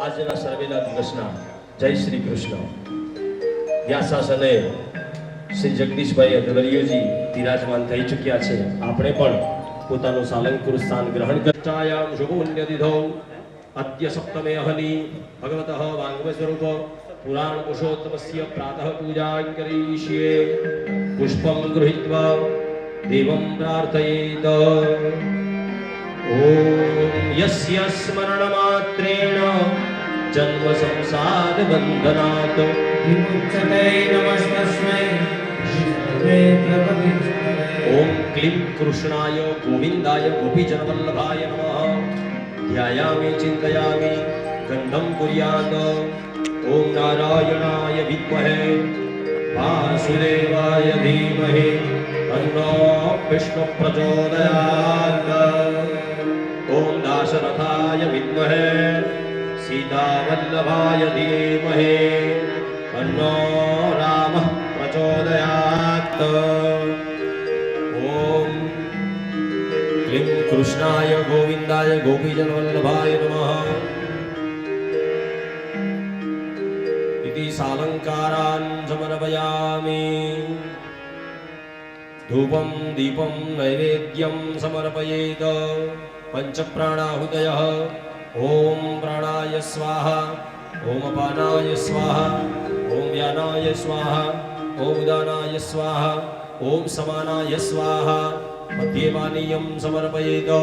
આજના સર્વેલા દિવસના જય શ્રી કૃષ્ણ વ્યાસાસને શ્રી જગદીશભાઈ અદ્વરીયજી બિરાજમાન થઈ ચૂક્યા છે। આપણે પણ પોતાનું સાલંકૃત સ્થાન ગ્રહણ કરચાયામ શુભોન્યદિધો અદ્ય સપ્તમે અહની ભગવતઃ વાંગ્મય સ્વરૂપ પુરાણ પુરુષોત્તમસ્ય પ્રાતઃ પૂજાં કરીષ્યે। પુષ્પં ગૃહીત્વા દેવં પ્રાર્થયેત। ओम यस्य स्मरण मात्रेण जन्म संसार बंधनात् विमुच्यते नमस्तस्मै ओम क्लीं कृष्णाय गोविंदाय गोपीजन वल्लभाय नमः। ध्यायामि चिंतयामि गंधं कुर्यात्। ओम नारायणाय विद्महे वासुदेवाय धीमहि तन्नो विष्णु प्रचोदयात्। ओम दाशरथाय विद्महे सीतावल्लभाय धीमहि तन्नो रामः प्रचोदयात्। ओम क्लीं कृष्णाय गोविंदाय गोपीजनवल्लभाय नमः। इति सालंकारान् समर्पयामि। धूपं दीपं नैवेद्यं समर्पयेत्। पंचप्राणाहुतयः। ओम प्राणाय स्वाहा ओम अपानाय स्वाहा ओम व्यानाय स्वाहा ओम उदानाय स्वाहा ओम समानाय स्वाहा। मध्ये पानीयं समर्पयेत्।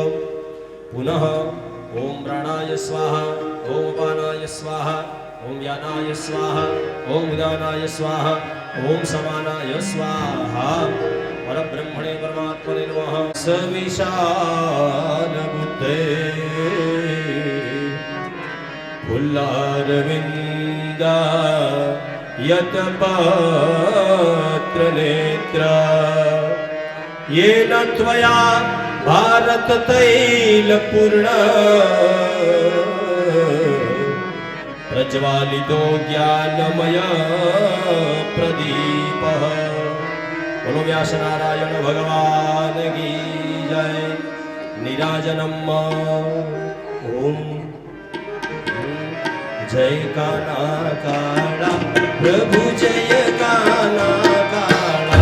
पुनः ओम प्राणाय स्वाहा ओम अपानाय स्वाहा ओम व्यानाय स्वाहा ओम उदानाय स्वाहा ओम समानाय स्वाहा। परब्रह्मणे परमात्मने नमः। सविशाल बुद्धे फुल्लारविंदा यतपात्र नेत्रा येन त्वया भारत तैल पूर्ण प्रज्वालितो ज्ञानमय प्रदीपः। बोलो व्यास नारायण भगवान की जय। निराजनम ओम जय काना काला प्रभु जय काना काला।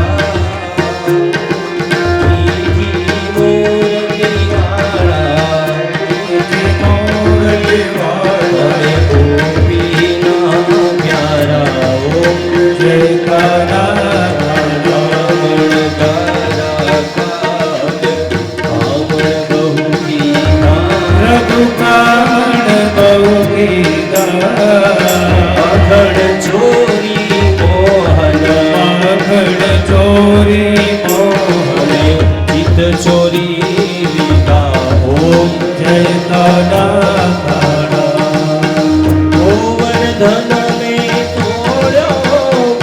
प्यारा ओम जय काना चोरी मोहन माखण चोरी मोहन चित चोरी लीला। ओम जय काना काला। गोवर्धन में तोड़ो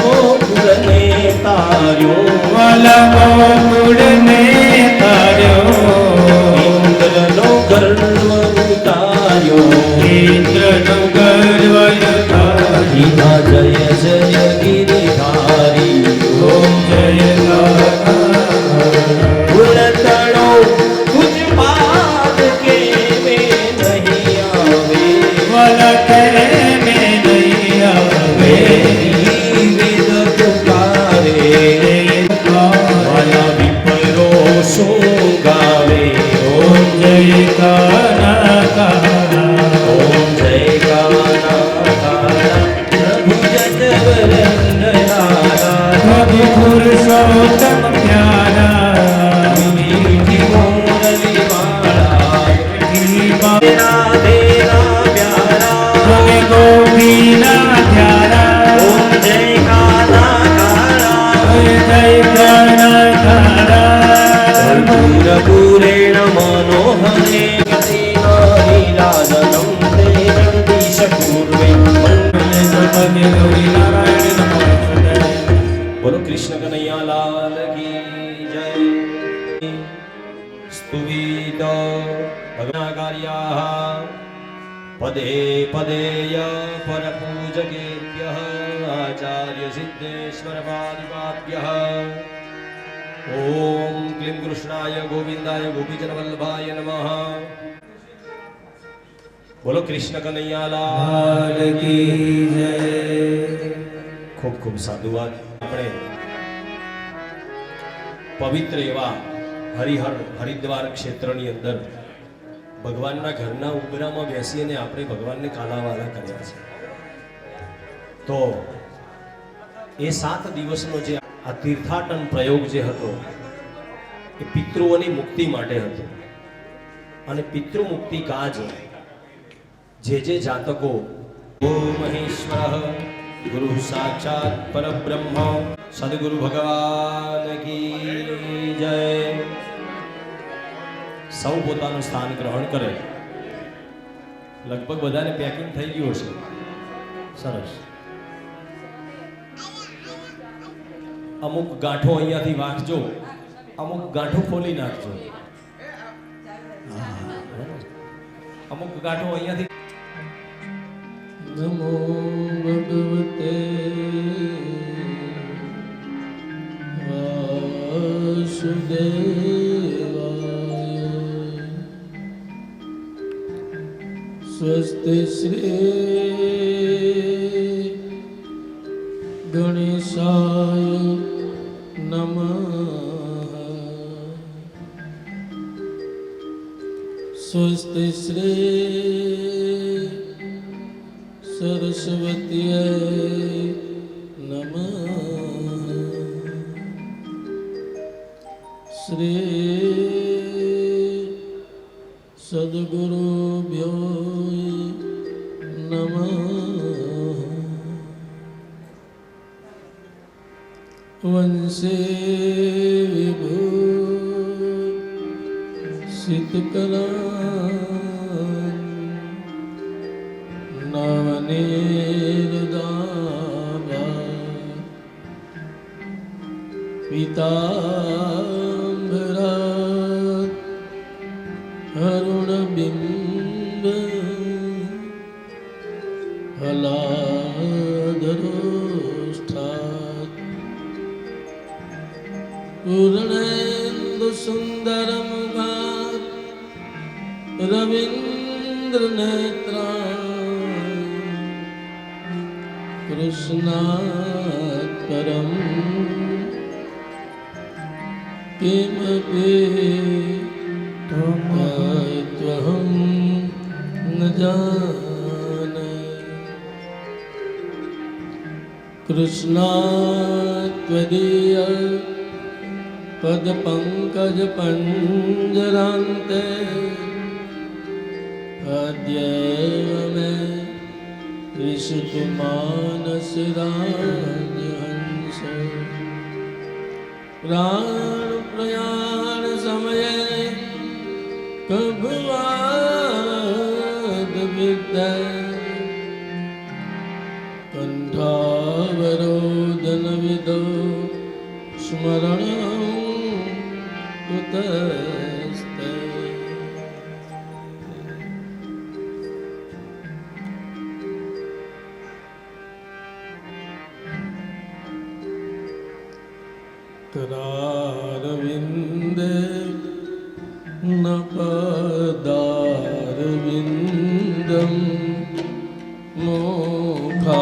गोकुल ने तार्यो वाला गोकुल ने तार्यो। इंद्र नो गर्व उतार्यो इंद्र नो गर्व उतारी। जय जय गिरिधारी ओम जय गुणतणो तुझ पाद के में नहीं आवे वाला के में नहीं आवे। वेद पुकारे वाला विपरो सो गावे। ओम जय काना काला ओम जय काना काला पुरुषोत्तम प्यारा मीठी मोरली माला तेरा तेरा प्यारा हमें गोपीना प्यारा। ओम जय काना काला जय काना काला। कर्पूर पूरेण मनोहरे गतिना नीराजनं ते जगदीश पूर्वे बोलो कृष्ण कन्हैया लाल की जय। स्तुवित भगवाचार्याः पदे पदेय परपूजकेभ्यः आचार्य सिद्धेश्वर पादुकाभ्यः। ओम क्लीं कृष्णाय गोविंदाय गोपीजन वल्लभाय नमः। બોલો કૃષ્ણ કનૈયા લાલ કી જય. ખૂબ ખૂબ સાધુવાદ. આપણે પવિત્ર એવા હરિદ્વાર ક્ષેત્રની અંદર ભગવાનના ઘરના ઉંબરામાં બેસીને આપણે ભગવાનને કાલાવાલા કર્યા છે. તો એ 7 દિવસનો જે આ તીર્થાટન પ્રયોગ જે હતો એ પિતૃઓની મુક્તિ માટે હતો. અને પિતૃ મુક્તિ કાજ જે જાતકો ઓમ મહેશ્વર ગુરુ સાક્ષાત પરબ્રહ્મ સદગુરુ ભગવાન કી જય. સૌ પોતાનું સ્થાન ગ્રહણ કરે. લગભગ બધાને પેકિંગ થઈ ગયું હશે. સરસ. અમુક ગાંઠો અહીંયાથી વાંચજો, અમુક ગાંઠો ખોલી નાખજો. અમુક ગાંઠો અહીંયાથી. નમો ભગવતે વાસુદેવાય. સ્વસ્તિ શ્રી ગણેશાય નમઃ. સ્વસ્તિ શ્રી સરસ્વતીય નમઃ. શ્રી સદગુરુભ્યો નમઃ. વંશે વિભૂષિતકરા નવનિર્દાભા પીતાંબરા અરુણબિંબ હલાધરોષ્ઠાત પૂર્ણેન્દુ સુંદરમુખાત રવિન્દ્રનેત્રા કૃષ્ણાત પરમ કિમપી ત્વહં ન જાને. કૃષ્ણાત ત્વદીય પદ પંકજ પંજરાંતે અદ્યૈવ મે વિશુદ્ધ માનસ રાજહંસ. પ્રાણ પ્રયાણ સમયે કભવાદ વિદ્ય કંઠાવરોદન વિદો સ્મરણ કુતસ્તે. करारविन्दे न पदारविन्दं मोक्षारविन्दे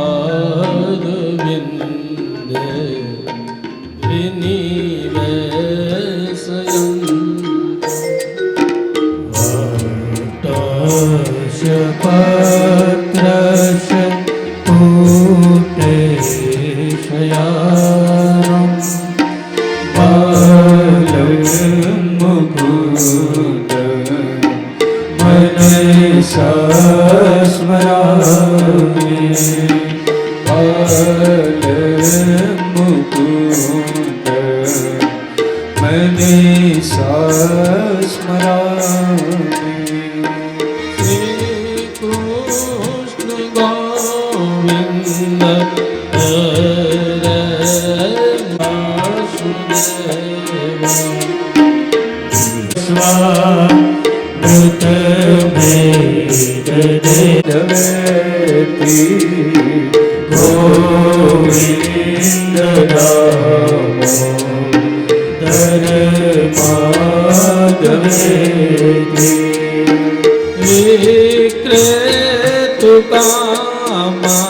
वटस्य पत्रस्य पूतेशयानं बालमुकुद मनसा स्मरामि. बालमुकुद मनसा स्मरामि. श्री कृष्ण गोविंद हरे वासुदेव. स्वामृत भेद देवती गोविंद दामोदर माधवेति. श्री कृष्ण સુકામા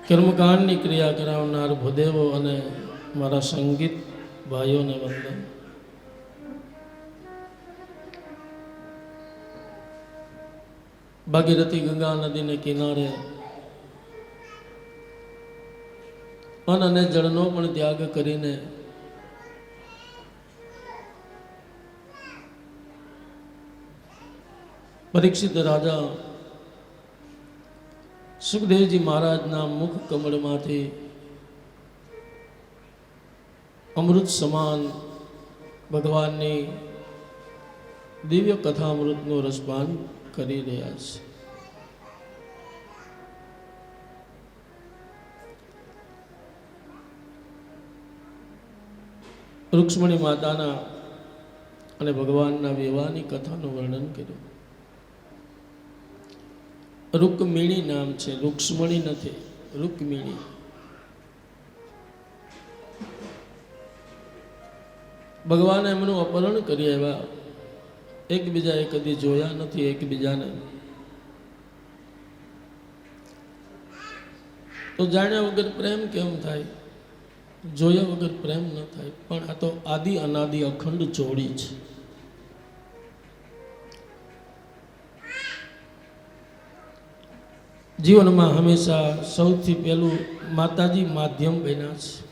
કર્મકાંડની ક્રિયા કરાવનાર ભૂદેવો અને મારા સંગીત ભાઈઓને વંદન. ભાગીરથી ગંગા નદીને કિનારે અન્ન અને જળનો પણ ત્યાગ કરીને પરીક્ષિત રાજા સુખદેવજી મહારાજના મુખ કમળમાંથી અમૃત સમાન ભગવાનની દિવ્ય કથામૃતનું રસપાન કરી રહ્યા છે. રૂક્ષ્મણી માતાના અને ભગવાનના વિવાહની કથાનું વર્ણન કર્યું. રૂકમિણી નામ છે, રૂક્ષ્મણી નથી, રૂકમિણી. ભગવાને એમનું અપહરણ કરી આવ્યા. એકબીજાએ કદી જોયા નથી એકબીજાને. તો જાણ્યા વગર પ્રેમ કેમ થાય? જોયા વગર પ્રેમ ન થાય. પણ આ તો આદિ અનાદિ અખંડ જોડી છે. જીવનમાં હંમેશા સૌથી પહેલું માતાજી માધ્યમ બન્યા છે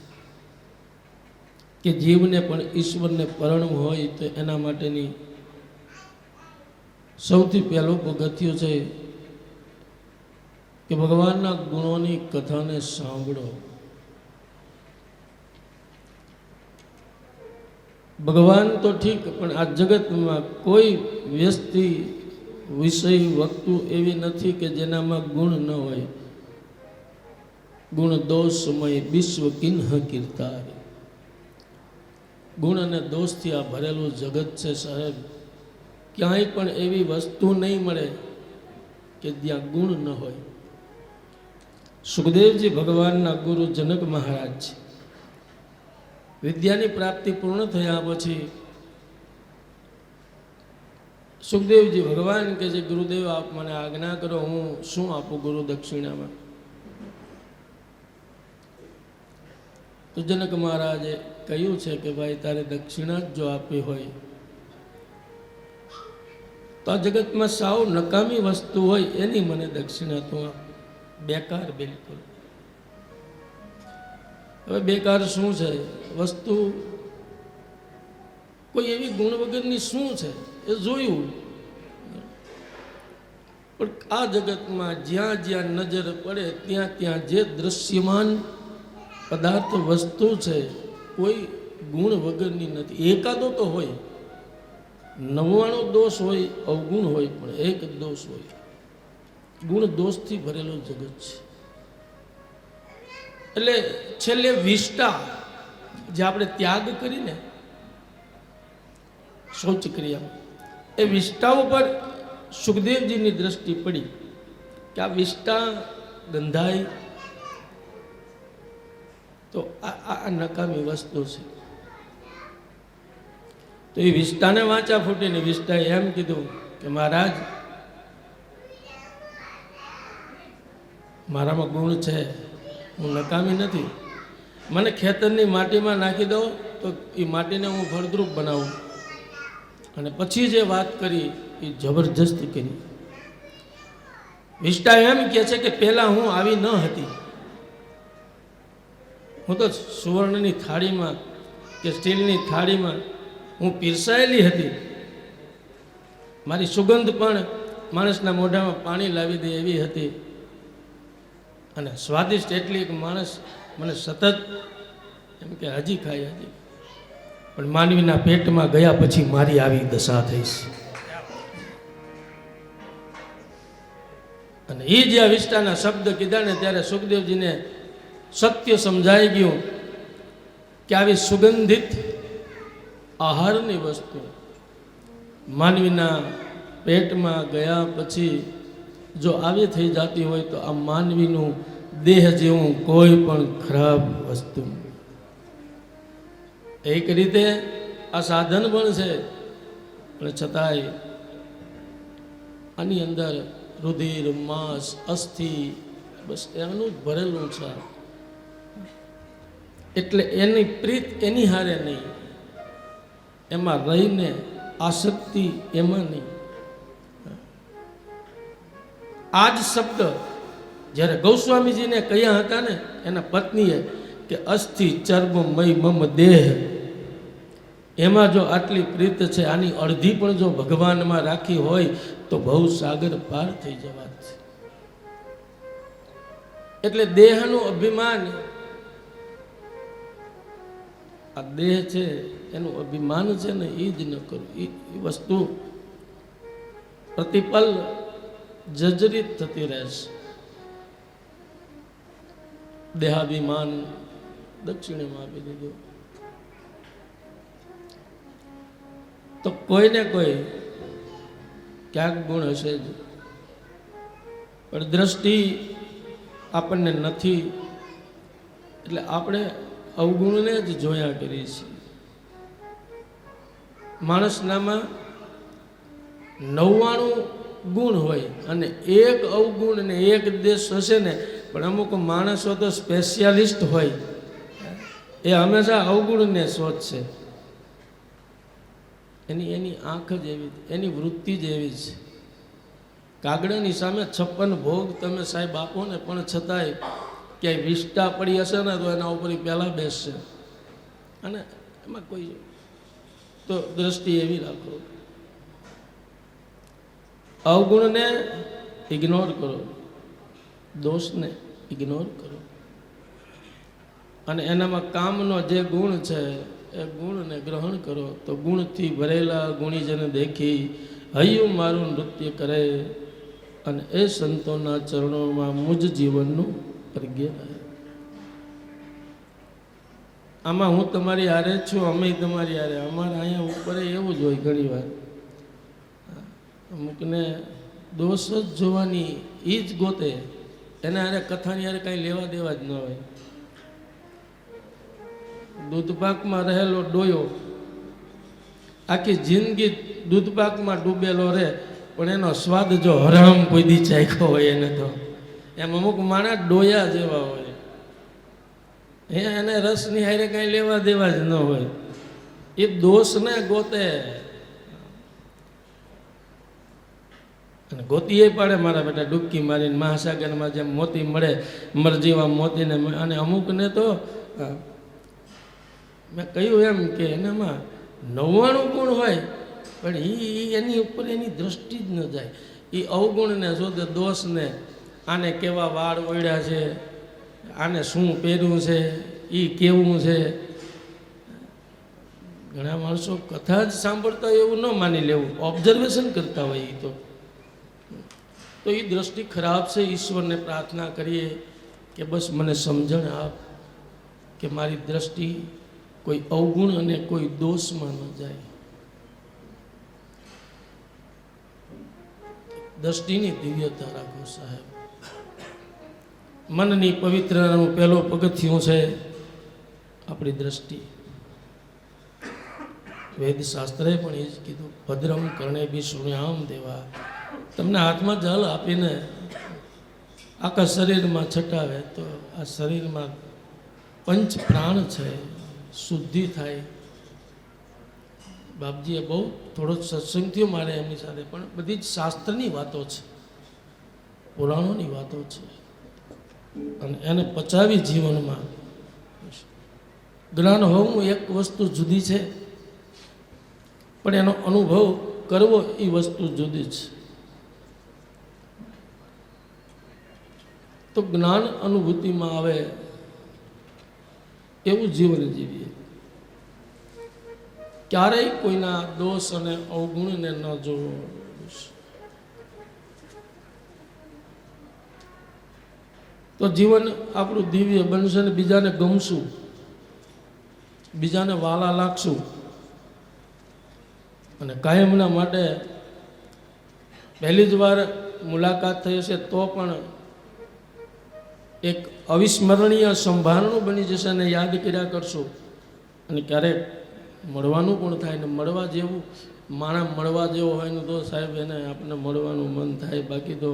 કે જીવને પણ ઈશ્વરને પરણવું હોય તો એના માટેની સૌથી પહેલું પગથિયું છે કે ભગવાનના ગુણોની કથાને સાંભળો. ભગવાન તો ઠીક, પણ આ જગતમાં કોઈ વ્યક્તિ વિષય વસ્તુ એવી નથી કે જેનામાં ગુણ ન હોય. ગુણ દોષ સમય વિશ્વ કિન્હ કીર્તાર. ગુણ અને દોષથી આ ભરેલું જગત છે સાહેબ. ક્યાંય પણ એવી વસ્તુ નહીં મળે કે જ્યાં ગુણ ન હોય. સુખદેવજી ભગવાનના ગુરુ જનક મહારાજ છે. વિદ્યાની પ્રાપ્તિ પૂર્ણ થયા પછી સુખદેવજી ભગવાન કે છે, ગુરુદેવ આપ મને આજ્ઞા કરો, હું શું આપું ગુરુ દક્ષિણામાં? તો જનક મહારાજે કહ્યું છે કે ભાઈ તારે દક્ષિણા જ જો આપી હોય તો આ જગતમાં સાવ નકામી વસ્તુ હોય એની મને દક્ષિણા તું આપ. બેકાર, બિલકુલ. હવે બેકાર શું છે વસ્તુ? કોઈ એવી ગુણ વગરની શું છે એ જોયું. પણ આ જગતમાં જ્યાં જ્યાં નજર પડે ત્યાં ત્યાં જે દ્રશ્યમાન પદાર્થ વસ્તુ છે કોઈ ગુણ વગરની નથી. એકાદો તો હોય, 99 દોષ હોય, અવગુણ હોય, પણ એક દોષ હોય. ગુણ દોષથી ભરેલું જગત છે. એટલે છેલ્લે વિષ્ટા જે આપણે ત્યાગ કરીને શૌચ ક્રિયા, એ વિષ્ટા ઉપર સુખદેવજીની દ્રષ્ટિ પડી કે આ વિષ્ટા ગંધાય તો આ નકામી વસ્તુ છે. તો એ વિષ્ટાને વાંચા ફૂટીને વિષ્ટાએ એમ કીધું કે મહારાજ, મારામાં ગુણ છે, હું નકામી નથી. મને ખેતરની માટીમાં નાખી દો તો એ માટીને હું ફળદ્રુપ બનાવું. અને પછી જે વાત કરી એ જબરજસ્ત કરી. વિષ્ટા એમ કહે છે કે પહેલાં હું આવી ન હતી. હું તો સુવર્ણની થાળીમાં કે સ્ટીલની થાળીમાં હું પીરસાયેલી હતી. મારી સુગંધ પણ માણસના મોઢામાં પાણી લાવી દે એવી હતી. અને સ્વાદિષ્ટ એટલી એક માણસ મને સતત એમ કે હજી ખાય, હજી. પણ માનવીના પેટમાં ગયા પછી મારી આવી દશા થઈ છે. અને એ જે વિષ્ટાના શબ્દ કીધા ને ત્યારે સુખદેવજીને સત્ય સમજાઈ ગયું કે આવી સુગંધિત આહારની વસ્તુ માનવીના પેટમાં ગયા પછી જો આવી થઈ જતી હોય તો આ માનવીનું દેહ જેવું કોઈ પણ ખરાબ વસ્તુ. એક રીતે આ સાધન પણ છે, પણ છતાંય આની અંદર રુધિર, માંસ, અસ્થિ બસ એનું જ ભરેલું છે. એટલે એની પ્રીત એની હારે નહીં, એમાં રહીને આસક્તિ એમાં નહીં. આ જ શબ્દ જ્યારે ગૌસ્વામીજીને કહ્યા હતા ને એના પત્નીએ કે અસ્થિ ચર્મમય મમ દેહ, એમાં જો આટલી પ્રીત છે, આની અડધી પણ જો ભગવાનમાં રાખી હોય તો બહુ સાગર પાર થઈ જવા છે. એટલે દેહનું અભિમાન, આ દેહ છે એનું અભિમાન છે ને એ જ ન કરવું. એ વસ્તુ પ્રતિપલ જર્જરિત થતી રહેશે. દેહાભિમાન દક્ષિણેમાં આપી દીધું તો કોઈને કોઈ ક્યાંક ગુણ હશે જ, પણ દ્રષ્ટિ આપણને નથી એટલે આપણે અવગુણને જ જોયા કરીએ છીએ. માણસનામાં 99 ગુણ હોય અને એક અવગુણ ને એક દેશ હશે ને, પણ અમુક માણસો તો સ્પેશિયાલિસ્ટ હોય, એ હંમેશા અવગુણને શોધશે. એની આંખ જ એવી, એની વૃત્તિ જ એવી છે. કાગડાની સામે 56 ભોગ તમે સાહેબ આપો ને, પણ છતાંય ક્યાંય વિષ્ટા પડી હશે ને તો એના ઉપર પહેલાં બેસશે. અને એમાં કોઈ તો દ્રષ્ટિ એવી રાખો, અવગુણને ઇગ્નોર કરો, દોષને ઇગ્નોર કરો, અને એનામાં કામનો જે ગુણ છે એ ગુણને ગ્રહણ કરો. તો ગુણથી ભરેલા ગુણીજન દેખી હૈયું મારું નૃત્ય કરે, અને એ સંતોના ચરણોમાં મુજ જીવનનું પ્રજ્ઞ રહે. આમાં હું તમારી હારે છું, અમે તમારી હારે. અમારે અહીંયા ઉપર એવું જ હોય ઘણી વાર, અમુકને દોષ જ જોવાની એ જ ગોતે, એના હારે કથાની હારે કાંઈ લેવા દેવા જ ન હોય. દૂધપાકમાં રહેલો ડોયો આખી જિંદગી દૂધપાકમાં ડૂબેલો રહે, પણ એનો સ્વાદ જો હરામ કોઈ દી ચાખ્યો હોય એને, તો એમ અમુક માણસ ડોયા જેવા હોય, એને રસની હારે કાંઈ લેવા દેવા જ ન હોય. એ દોષને ગોતે અને ગોતીએ પાડે. મારા બેટા ડૂબકી મારીને મહાસાગરમાં જેમ મોતી મળે, મરજીવા મોતીને. અને અમુકને તો મેં કહ્યું એમ કે એનામાં 99 ગુણ હોય, પણ એની ઉપર એની દ્રષ્ટિ જ ન જાય. એ અવગુણને શોધે, દોષને. આને કેવા વાળ ઓળ્યા છે, આને શું પહેર્યું છે, એ કેવું છે. ઘણા માણસો કથા જ સાંભળતા હોય એવું ન માની લેવું, ઓબ્ઝર્વેશન કરતા હોય. એ તો એ દ્રષ્ટિ ખરાબ છે. ઈશ્વરને પ્રાર્થના કરીએ કે બસ મને સમજણ આપ, કે મારી દ્રષ્ટિ કોઈ અવગુણ અને કોઈ દોષમાં ન જાય. દ્રષ્ટિની દિવ્યતા રાખો સાહેબ. મનની પવિત્રતાનું પહેલું પગથિયું છે આપણી દ્રષ્ટિ. વેદશાસ્ત્રે પણ એ જ કીધું, ભદ્રમ કર્ણે બી શૃણ્યામ દેવા. તમને હાથમાં જલ આપીને આખા શરીરમાં છટાવે તો આ શરીરમાં પંચ પ્રાણ છે, શુદ્ધિ થાય. બાપજીએ બહુ થોડો સત્સંગ થયો મારે એમની સાથે, પણ બધી જ શાસ્ત્રની વાતો છે, પુરાણોની વાતો છે, અને એને પચાવી જીવનમાં. જ્ઞાન હોવું એક વસ્તુ જુદી છે, પણ એનો અનુભવ કરવો એ વસ્તુ જુદી છે. તો જ્ઞાન અનુભૂતિમાં આવે એવું જીવન જીવીએ. ક્યારેય કોઈના દોષ અને અવગુણને ન જોવો. તો જીવન આપણું દિવ્ય બનશે ને બીજાને ગમશું, બીજાને વાલા લાગશું. અને કાયમના માટે પહેલી જ વાર મુલાકાત થઈ હશે તો પણ એક અવિસ્મરણીય સંભારણું બની જશે, અને યાદ કર્યા કરશું. અને ક્યારેક મળવાનું પણ થાય ને મળવા જેવું માણસ મળવા જેવો હોય ને તો સાહેબ એને આપણને મળવાનું મન થાય. બાકી તો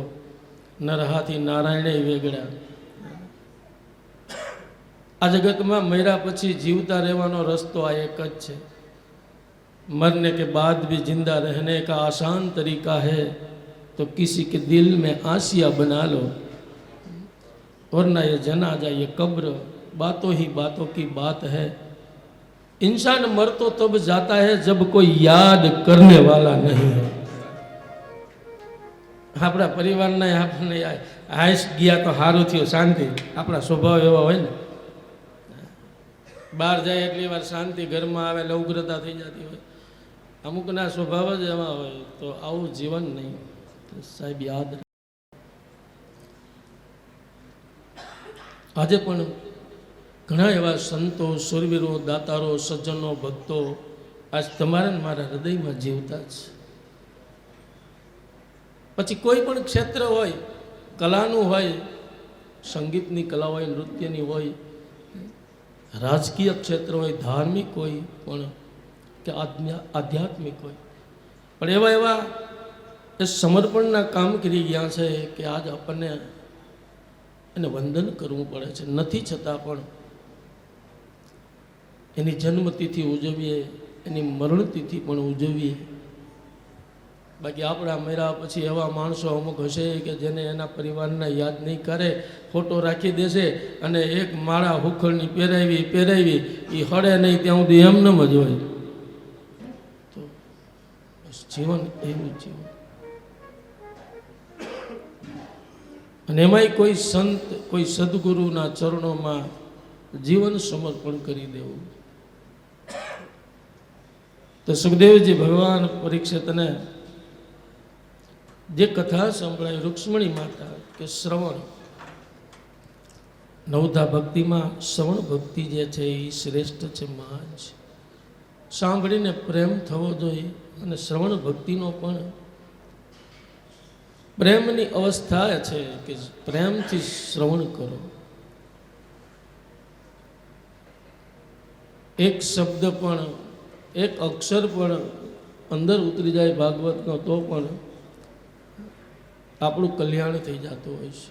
નરહાથી નારાયણે વેગળ્યા. આ જગતમાં મર્યા પછી જીવતા રહેવાનો રસ્તો આ એક જ છે। मरने के बाद भी जिंदा रहने का आसान तरीका है तो किसी के दिल में आसिया बना लो, वरना ये जनाजा ये कब्र बातों ही बातों की बात है। इंसान मर तो तब जाता है जब कोई याद करने वाला नहीं हो। આપણા પરિવારના આપણને હાઈસ ગયા તો સારું થયું, શાંતિ। આપણા સ્વભાવ એવા હોય ને, બહાર જાય એટલી વાર શાંતિ, ઘરમાં આવે એટલે ઉગ્રતા થઈ જતી હોય। અમુકના સ્વભાવ જ એવા હોય, તો આવું જીવન નહીં સાહેબ, યાદ રાખો। આજે પણ ઘણા એવા સંતો, સુરવીરો, દાતારો, સજ્જનો, ભક્તો આજ તમારા ને મારા હૃદયમાં જીવતા છે। પછી કોઈ પણ ક્ષેત્ર હોય, કલાનું હોય, સંગીતની કલા હોય, નૃત્યની હોય, રાજકીય ક્ષેત્ર હોય, ધાર્મિક હોય પણ કે આધ્યાત્મિક હોય, પણ એવા એવા એ સમર્પણના કામ કરી ગયા છે કે આજ આપણને એને વંદન કરવું પડે છે। નથી છતાં પણ એની જન્મતિથિ ઉજવીએ, એની મરણતિથિ પણ ઉજવીએ। બાકી આપણા મર્યા પછી એવા માણસો અમુક હશે કે જેને એના પરિવારને યાદ નહીં કરે, ફોટો રાખી દેશે અને એક માળા હુખડની પહેરાવી એ હળે નહીં ત્યાં સુધી એમનેમ જ હોય। તો બસ જીવન એવું જીવન। અને એમાંય કોઈ સંત, કોઈ સદગુરુના ચરણોમાં જીવન સમર્પણ કરી દેવું। તો સુખદેવજી ભગવાન પરીક્ષિતને જે કથા સંભળાય રૂક્ષ્મણી માતા કે શ્રવણ, નવધા ભક્તિમાં શ્રવણ ભક્તિ જે છે એ શ્રેષ્ઠ છે, મહાન છે। સાંભળીને પ્રેમ થવો જોઈએ અને શ્રવણ ભક્તિનો પણ પ્રેમની અવસ્થા છે કે પ્રેમથી શ્રવણ કરો। એક શબ્દ પણ, એક અક્ષર પણ અંદર ઉતરી જાય ભાગવતનો તો પણ આપણું કલ્યાણ થઈ જતું હોય છે।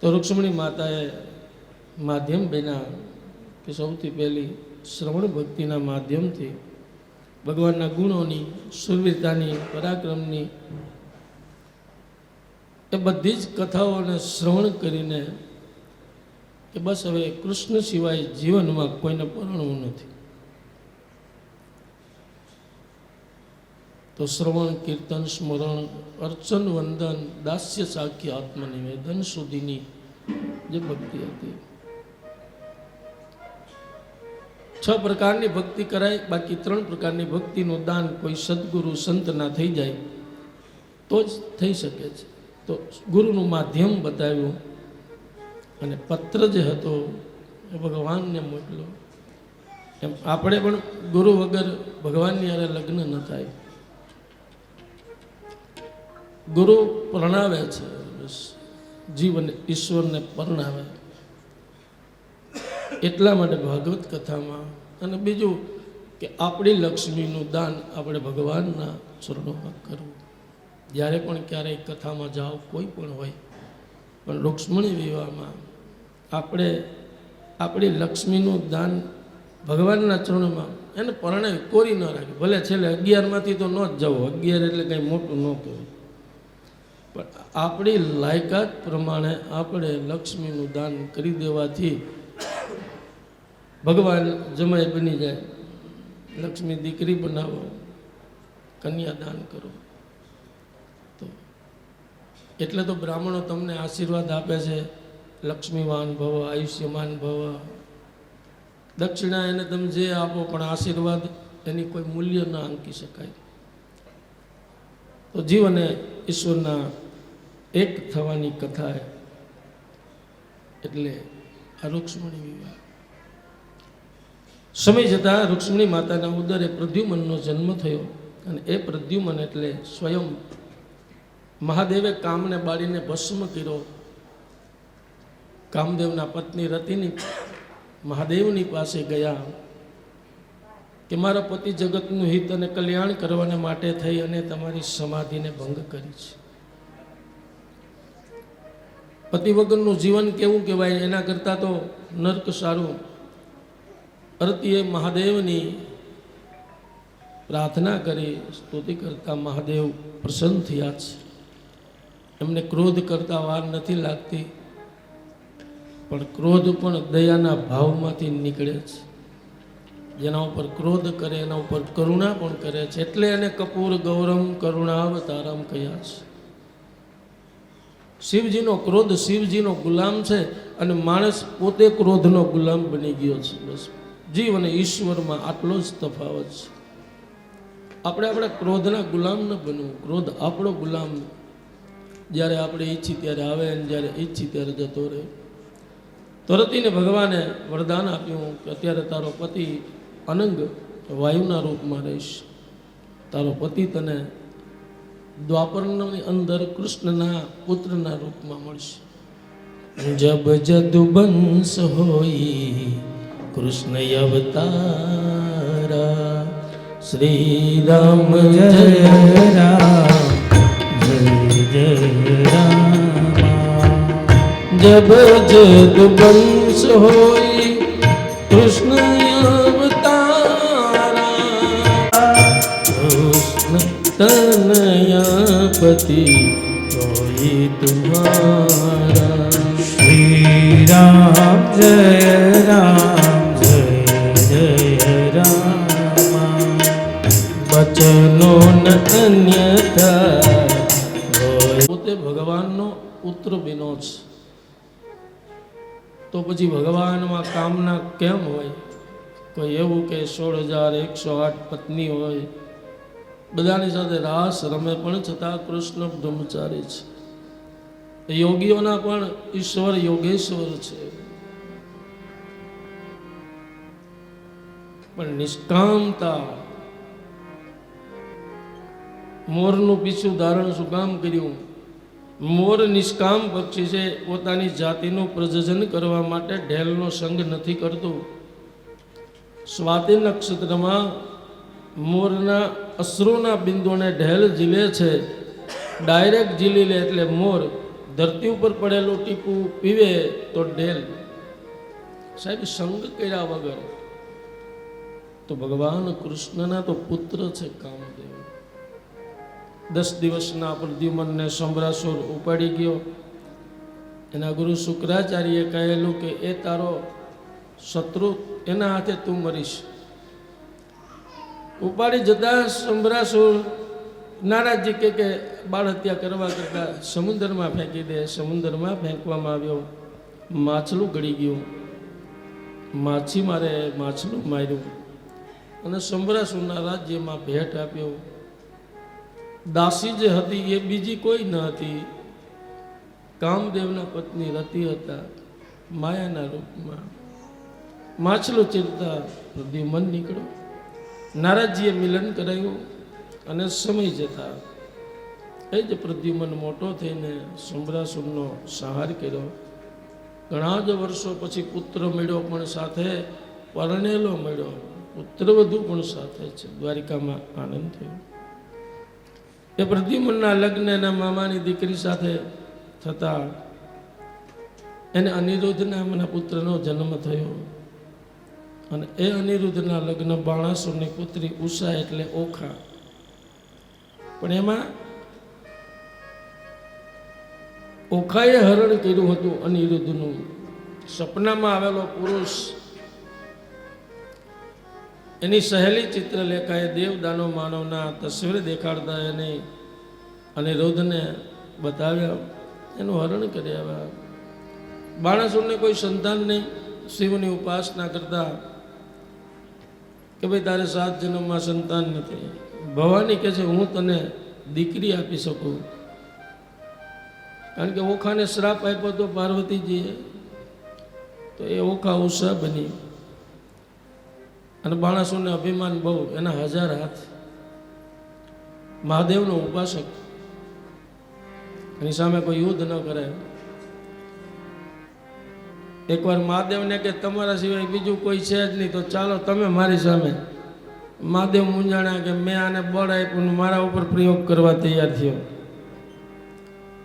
તો રૂક્ષ્મણી માતાએ માધ્યમ બન્યા કે સૌથી પહેલી શ્રવણ ભક્તિના માધ્યમથી ભગવાનના ગુણોની, સુરવીરતાની, પરાક્રમની એ બધી જ કથાઓને શ્રવણ કરીને કે બસ હવે કૃષ્ણ સિવાય જીવનમાં કોઈને પરણવું નથી। તો શ્રવણ, કીર્તન, સ્મરણ, અર્ચન, વંદન, દાસ્ય, સાખ્ય, આત્મનિવેદન સુધીની જે ભક્તિ હતી, 6 પ્રકારની ભક્તિ કરાય। બાકી 3 પ્રકારની ભક્તિનું દાન કોઈ સદગુરુ સંતના થઈ જાય તો જ થઈ શકે છે। તો ગુરુનું માધ્યમ બતાવ્યું અને પત્ર જે હતો એ ભગવાનને મોકલો। એમ આપણે પણ ગુરુ વગર ભગવાનની હારે લગ્ન ન થાય। ગુરુ પરણાવે છે, જીવન ઈશ્વરને પરણાવે। એટલા માટે ભાગવત કથામાં, અને બીજું કે આપણી લક્ષ્મીનું દાન આપણે ભગવાનના ચરણોમાં કરવું। જ્યારે પણ ક્યારેય કથામાં જાઓ, કોઈ પણ હોય, પણ રૂક્ષ્મણી વિવાહમાં આપણે આપણી લક્ષ્મીનું દાન ભગવાનના ચરણોમાં, એને પરણાવી કોરી ન રાખી। ભલે છેલ્લે 11માંથી તો ન જ જવો, 11 એટલે કંઈ મોટું નહોતું, પણ આપણી લાયકાત પ્રમાણે આપણે લક્ષ્મીનું દાન કરી દેવાથી ભગવાન જમાઈ બની જાય। લક્ષ્મી દીકરી બનાવો, કન્યા દાન કરો। તો એટલે તો બ્રાહ્મણો તમને આશીર્વાદ આપે છે, લક્ષ્મીવાન ભવ, આયુષ્યમાન ભવ। દક્ષિણા એને તમે જે આપો પણ આશીર્વાદ એની કોઈ મૂલ્ય ન આંકી શકાય। તો જીવને ઈશ્વરના એક થવાની કથા એટલે આ રૂક્ષ્મણી વિવાહ। સમય જતાં રૂક્ષ્મણી માતાના ઉદરે પ્રદ્યુમનનો જન્મ થયો અને એ પ્રદ્યુમન એટલે સ્વયં મહાદેવે કામને બાળીને ભસ્મ કર્યો। કામદેવના પત્ની રતિની મહાદેવની પાસે ગયા કે મારા પતિ જગતનું હિત અને કલ્યાણ કરવાને માટે થઈ, અને તમારી સમાધિને ભંગ કરી છે। પતિ વગરનું જીવન કેવું કહેવાય, એના કરતાં તો નર્ક સારું. અરતીએ મહાદેવની પ્રાર્થના કરી, સ્તુતિ કરતા મહાદેવ પ્રસન્ન થયા છે. એમને ક્રોધ કરતા વાર નથી લાગતી, પણ ક્રોધ પણ દયાના ભાવમાંથી નીકળે છે. જેના ઉપર ક્રોધ કરે એના ઉપર કરુણા પણ કરે છે. એટલે એને કપૂર ગૌરમ કરુણાવતારમ કહ્યા છે. શિવજીનો ક્રોધ શિવજીનો ગુલામ છે, અને માણસ પોતે ક્રોધનો ગુલામ બની ગયો છે. બસ જીવ અને ઈશ્વરમાં આટલો જ તફાવત છે. આપણે આપણા ક્રોધના ગુલામ ન બનવું. ક્રોધ આપણો ગુલામ. જ્યારે આપણે ઈચ્છી ત્યારે આવે અને જ્યારે ઈચ્છી ત્યારે જતો રહે. તરતીને ભગવાને વરદાન આપ્યું કે અત્યારે તારો પતિ અનંગ વાયુના રૂપમાં રહીશ. તારો પતિ તને દ્વાપરની અંદર કૃષ્ણના પુત્રના રૂપમાં મળશે. જબ જદુબંશ હોઈ કૃષ્ણ અવતારા, શ્રી રામ જય રામ જય જય રામ. જબ જદુબંશ હોઈ કૃષ્ણ અવતારા, કૃષ્ણ તનયાપતિ कोई तुम्हारा. श्री राम जय राम बचनो न अन्यथा. પોતે ભગવાનનો પુત્ર બન્યો છે, તો પછી ભગવાનમાં કામના કેમ હોય? કોઈ એવું કે 16,108 પત્ની હોય, બધાની સાથે રાસ રમે, પણ છતાં કૃષ્ણ બ્રહ્મચારી છે. યોગીઓના પણ ઈશ્વર યોગેશ્વર છે, પણ નિષ્કામતા. મોરનું પીછું ધારણ શું કામ કર્યું? મોર નિષ્કામ પક્ષી છે. પોતાની જાતિનું પ્રજનન કરવા માટે ઢેલનો સંગ નથી કરતું. સ્વાતિ નક્ષત્રમાં મોરના અશ્રુના બિંદુને ઢેલ ઝીલે છે. ડાયરેક્ટ ઝીલી લે એટલે મોર. ધરતી ઉપર પડેલું ટીપું પીવે તો ઢેલ. સાહેબ સંગ કર્યા વગર. તો ભગવાન કૃષ્ણના તો પુત્ર છે કામદેવ. 10 દિવસના પ્રદ્યુમનને સંભરાસુર ઉપાડી ગયો. એના ગુરુ શુક્રાચાર્યએ કહેલું કે એ તારો શત્રુ, એના હાથે તું મરીશ. ઉપાડી જતા સંભરાસુર નારાજજી કે બાળ હત્યા કરવા કરતા સમુદ્રમાં ફેંકી દે. સમુદ્રમાં ફેંકવામાં આવ્યો. માછલું ગળી ગયું. માછીમારે માછલું માર્યું અને સંભરાસુરના રાજ્યમાં ભેટ આપ્યો. દાસી જે હતી એ બીજી કોઈ ન હતી, કામદેવના પત્ની રતિ હતા, માયાના રૂપમાં. માછલું ચીરતા પ્રદ્યુમન નીકળ્યો. નારાજજીએ મિલન કરાયું અને સમય જતા એ જ પ્રદ્યુમન મોટો થઈને સંભરાસુરનો સંહાર કર્યો. ઘણા જ વર્ષો પછી પુત્ર મળ્યો, પણ સાથે પરણેલો મળ્યો. પુત્રવધુ પણ સાથે છે. દ્વારિકામાં આનંદ થયો. એ પ્રદ્યુમનના લગ્ન એના મામાની દીકરી સાથે થતા એને અનિરુદ્ધ નામના પુત્રનો જન્મ થયો. અને એ અનિરુદ્ધના લગ્ન બાણાસુરની પુત્રી ઉષા એટલે ઓખા. પણ એમાં ઓખાએ હરણ કર્યું હતું અનિરુદ્ધનું. સપનામાં આવેલો પુરુષ એની સહેલી ચિત્રલેખાએ દેવદાનો માનવના તસવીર દેખાડતા એને અનિરુદ્ધને બતાવ્યા. એનું હરણ કરી આવ્યા. બાણાસુરને કોઈ સંતાન નહીં. શિવની ઉપાસના કરતા કે ભાઈ તારે 7 જન્મમાં સંતાન નથી. ભવાની કહે છે હું તને દીકરી આપી શકું. કારણ કે ઓખાને શ્રાપ આપ્યો તો પાર્વતીજીએ, તો એ ઓખા ઉષા બની. અને બાણાસુરને અભિમાન બહુ, એના 1000 હાથ. મહાદેવનો ઉપાસક, એની સામે કોઈ યુદ્ધ ન કરે. એકવાર મહાદેવને કે તમારા સિવાય બીજું કોઈ છે જ નહીં, તો ચાલો તમે મારી સામે. મહાદેવ મૂંઝાણા કે મેં આને બળ આપ્યું, મારા ઉપર પ્રયોગ કરવા તૈયાર થયો.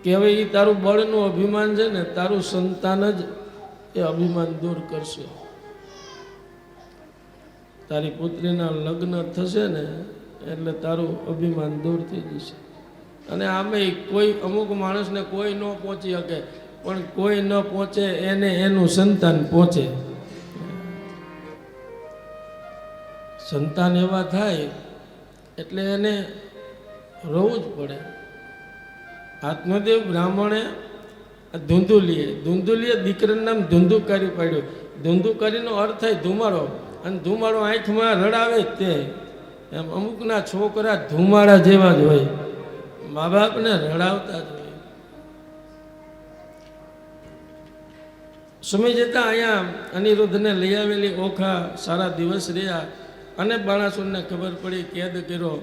કે હવે એ તારું બળનું અભિમાન છે ને, તારું સંતાન જ એ અભિમાન દૂર કરશે. તારી પુત્રીના લગ્ન થશે ને એટલે તારું અભિમાન દૂર થઈ જશે. અને આમે કોઈ અમુક માણસને કોઈ ન પહોંચી શકે, પણ કોઈ ન પહોંચે એને એનું સંતાન પહોંચે. સંતાન એવા થાય એટલે એને રોવું જ પડે. આત્મદેવ બ્રાહ્મણે ધૂંધુલીએ દીકરાનું નામ ધૂંધુકારી પાડ્યું. ધૂંધુકારીનો અર્થ થાય ધુમાડો, અને ધુમાડો આંખમાં રડાવે જ તે. એમ અમુકના છોકરા ધુમાડા જેવા જ હોય, મા બાપને રડાવતા જ હોય. સમય જતા અહીંયા અનિરુદ્ધને લઈ આવેલી ઓખા સારા દિવસ રહ્યા, અને બાણાસુરને ખબર પડી, કેદ કર્યો.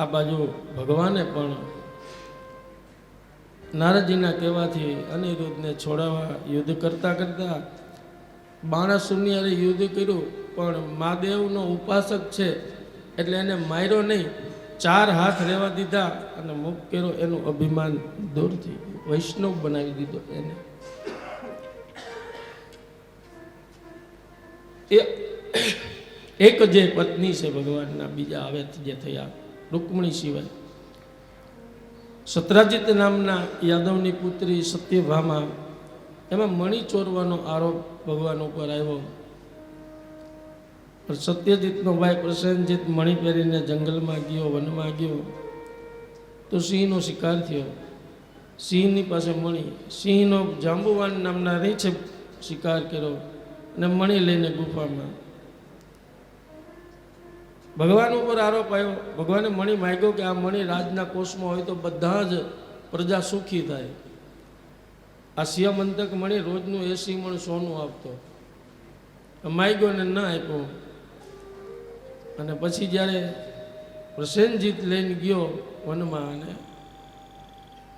આ બાજુ ભગવાને પણ નારદજીના કહેવાથી અનિરુદ્ધને છોડાવવા યુદ્ધ કરતા કરતા બાણાસુરની હારે યુદ્ધ કર્યું, પણ મહાદેવનો ઉપાસક છે એટલે એને માર્યો નહીં, 4 હાથ રહેવા દીધા અને મુક્ત કર્યો. એનું અભિમાન દૂર થઈ ગયું, વૈષ્ણવ બનાવી દીધો એને. એક જે પત્ની છે ભગવાનના, બીજા હવે જે થયા રૂકમણી સિવાય, સત્રાજીત નામના યાદવની પુત્રી સત્યભામા, એમાં મણી ચોરવાનો આરોપ ભગવાન ઉપર આવ્યો. પણ સત્યજીતનો ભાઈ પ્રસેનજીત મણી પહેરીને જંગલમાં ગયો, વનમાં ગયો, તો સિંહનો શિકાર થયો. સિંહની પાસે મણી, સિંહનો જાંબુવાન નામના રીંછે શિકાર કર્યો અને મણી લઈને ગુફામાં. ભગવાન ઉપર આરોપ આવ્યો. ભગવાને મણી માગ્યો કે આ મણી રાજના કોષમાં હોય તો બધા જ પ્રજા સુખી થાય. આ સિયામંતક મણી રોજનું 80 મણ સોનું આપતો. માગ્યો ને ના આપ્યો. અને પછી જ્યારે પ્રસેનજીત લઈને ગયો વનમાં, અને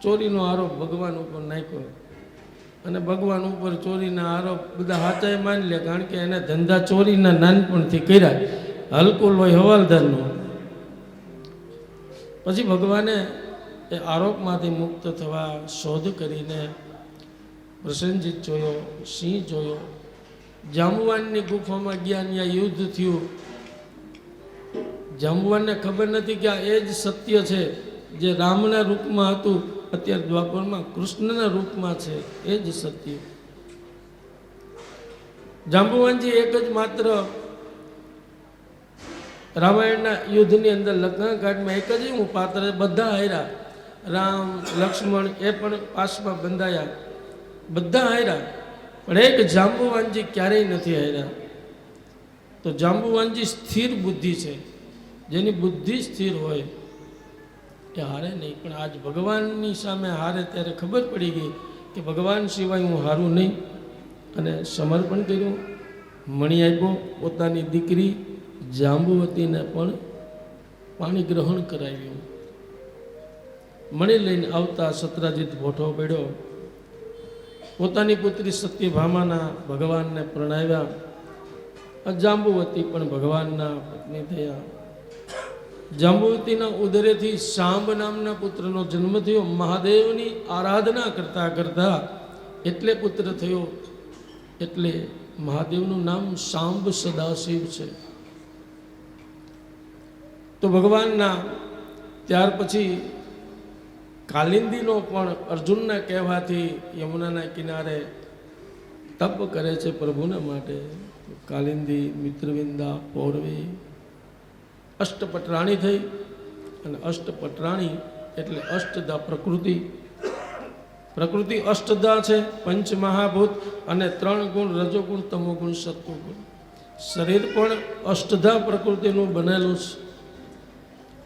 ચોરીનો આરોપ ભગવાન ઉપર નાખ્યો, અને ભગવાન ઉપર ચોરીના આરોપ બધા સાચાએ માની લે, કારણ કે એને ધંધા ચોરીના નાનપણથી કર્યા, હલકુલ હોય હવાલદારનો. પછી ભગવાને એ આરોપમાંથી મુક્ત થવા શોધ કરીને પ્રસેનજીત જોયો, સિંહ જોયો, જાંબુવાનની ગુફામાં ગયા, ત્યાં યુદ્ધ થયું. જાંબુવાનને ખબર નથી કે આ એ જ સત્ય છે જે રામના રૂપમાં હતું, અત્યારે દ્વાપરમાં કૃષ્ણના રૂપમાં છે, એ જ સત્ય. જાંબુવાનજી એક જ માત્ર રામાયણના યુદ્ધની અંદર લંકાકાંડમાં એક જ હું પાત્ર, બધા હાર્યા. રામ લક્ષ્મણ એ પણ પાસમાં બંધાયા, બધા હાર્યા, પણ એક જાંબુવાનજી ક્યારેય નથી હાર્યા. તો જાંબુવાનજી સ્થિર બુદ્ધિ છે, જેની બુદ્ધિ સ્થિર હોય એ હારે નહીં. પણ આજ ભગવાનની સામે હારે ત્યારે ખબર પડી ગઈ કે ભગવાન સિવાય હું હારું નહીં, અને સમર્પણ કર્યું, મણી આપ્યો. પોતાની દીકરી જાંબુવતીને પણ પાણી ગ્રહણ કરાવ્યું. મણી લઈને આવતા સત્રાજીત ભોઠો પડ્યો, પોતાની પુત્રી સત્યભામાના ભગવાનને પ્રણાવ્યા. જાંબુવતી પણ ભગવાનના પત્ની થયા. જાંબુવતીના ઉદરેથી શાંબ નામના પુત્રનો જન્મ થયો. મહાદેવની આરાધના કરતા કરતા એટલે પુત્ર થયો, એટલે મહાદેવનું નામ શાંબ સદાશિવ છે. તો ભગવાનના ત્યાર પછી કાલિંદીનો પણ અર્જુનના કહેવાથી યમુનાના કિનારે તપ કરે છે પ્રભુના માટે. કાલિંદી, મિત્રવિંદા, પૌરવી, અષ્ટપટરાણી થઈ. અને અષ્ટપટરાણી એટલે અષ્ટદા પ્રકૃતિ. પ્રકૃતિ અષ્ટદા છે, પંચમહાભૂત, અને 3 ગુણ, રજોગુણ, તમોગુણ, સત્વગુણ. શરીર પણ અષ્ટદા પ્રકૃતિનું બનેલું છે.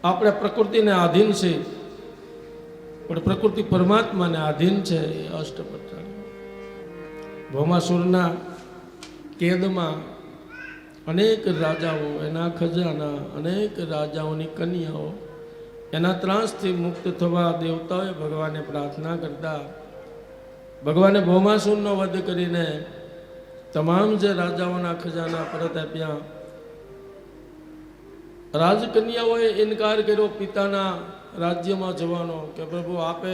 આપણે પ્રકૃતિને આધીન છે, પણ પ્રકૃતિ પરમાત્માને આધીન છે. એ અષ્ટપટરાણી. ભૌમાસુરના કેદમાં અનેક રાજાઓ, એના ખજાના, અનેક રાજાઓની કન્યાઓ, એના ત્રાસથી મુક્ત થવા દેવતાઓએ ભગવાને પ્રાર્થના કરતા. ભગવાને ભૌમાસુરનો વધ કરીને તમામ જે રાજાઓના ખજાના પરત આપ્યા. રાજકન્યાઓએ ઇનકાર કર્યો, પિતાના રાજ્યમાં જવાનો કે પ્રભુ આપે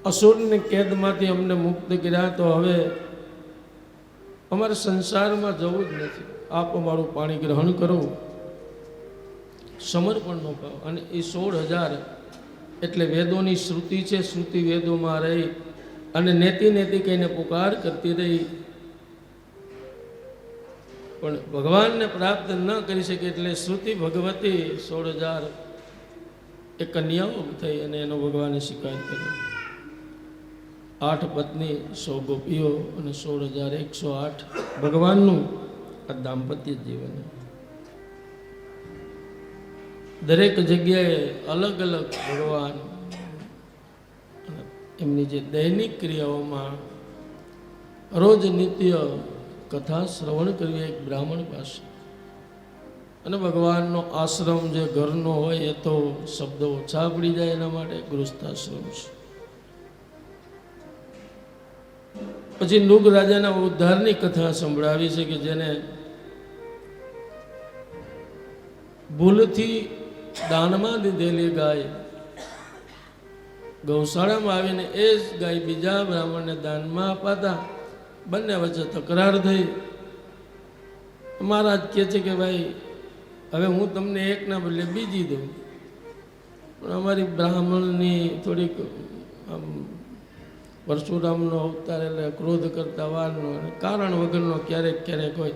અસુરની કેદમાંથી અમને મુક્ત કર્યા, તો હવે અમારે સંસારમાં જવું જ નથી, આપ અમારું પાણી ગ્રહણ કરો, સમર્પણનો ભાવ. અને એ 16,000 એટલે વેદોની શ્રુતિ છે, શ્રુતિ વેદોમાં રહી અને નેતિ નેતિ કહીને પુકાર કરતી રહી, પણ ભગવાનને પ્રાપ્ત ન કરી શકે. એટલે શ્રુતિ ભગવતી 16,000 એ કન્યાઓ થઈ અને એનો ભગવાને સ્વીકાર કર્યો. 8 પત્ની 100 ગોપીઓ અને 16,108 ભગવાનનું આ દાંપત્ય જીવન. દરેક જગ્યાએ અલગ અલગ ભગવાન એમની જે દૈનિક ક્રિયાઓમાં રોજ નિત્ય કથા શ્રવણ કરવી એક બ્રાહ્મણ પાસે. અને ભગવાનનો આશ્રમ જે ઘરનો હોય એ તો શબ્દો ઓછા પડી જાય, એના માટે ગૃહસ્થાશ્રમ છે. પછી નૃગ રાજાના ઉદ્ધારની કથા સંભળાવી છે કે જેને ભૂલથી દાનમાં દીધેલી ગાય ગૌશાળામાં આવીને એ જ ગાય બીજા બ્રાહ્મણને દાનમાં અપાતા, બંને વચ્ચે તકરાર થઈ. મહારાજ કહે છે કે ભાઈ હવે હું તમને એકના બદલે બીજી દઉં, પણ અમારી બ્રાહ્મણની થોડીક આમ પરશુરામનો અવતાર એટલે ક્રોધ કરતા વારનો કારણ વગરનો ક્યારેક ક્યારેક હોય.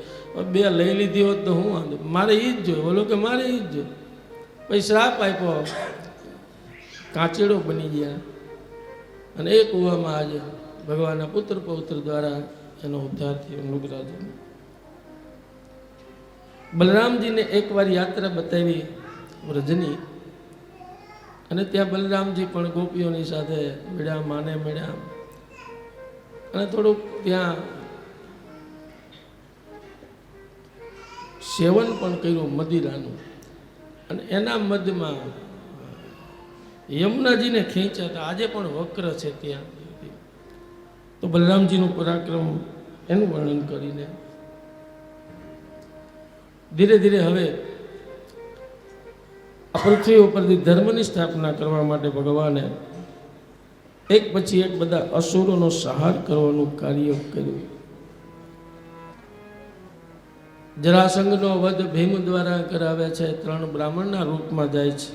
બે લઈ લીધી હોત તો હું વાંધો, મારે એ જ જોઈએ, બોલો કે મારે એ જ જોઈએ. પછી શ્રાપ આપ્યો, કાચેડો બની ગયા અને એ કૂવામાં આજે ભગવાનના પુત્ર પૌત્ર દ્વારા એનો ઉદ્ધાર થયો નૃગરાજનો. બલરામજીને એકવાર યાત્રા બતાવી વ્રજની, અને ત્યાં બલરામજી પણ ગોપીઓની સાથે મળ્યા, માને મળ્યા અને થોડુંક ત્યાં સેવન પણ કર્યું મદિરાનું. અને એના મધ્યમાં યમુનાજીને ખેંચ્યા હતા. આજે પણ વક્ર છે ત્યાં. તો બલરામજીનું પરાક્રમ એનું વર્ણન કરીને ધીરે ધીરે હવે આ પૃથ્વી ઉપરથી ધર્મની સ્થાપના કરવા માટે ભગવાને એક પછી એક બધા અસુરોનો સંહાર કરવાનું કાર્ય કર્યું. જરાસંઘનો વધ ભીમ દ્વારા કરાવે છે. 3 બ્રાહ્મણના રૂપમાં જાય છે.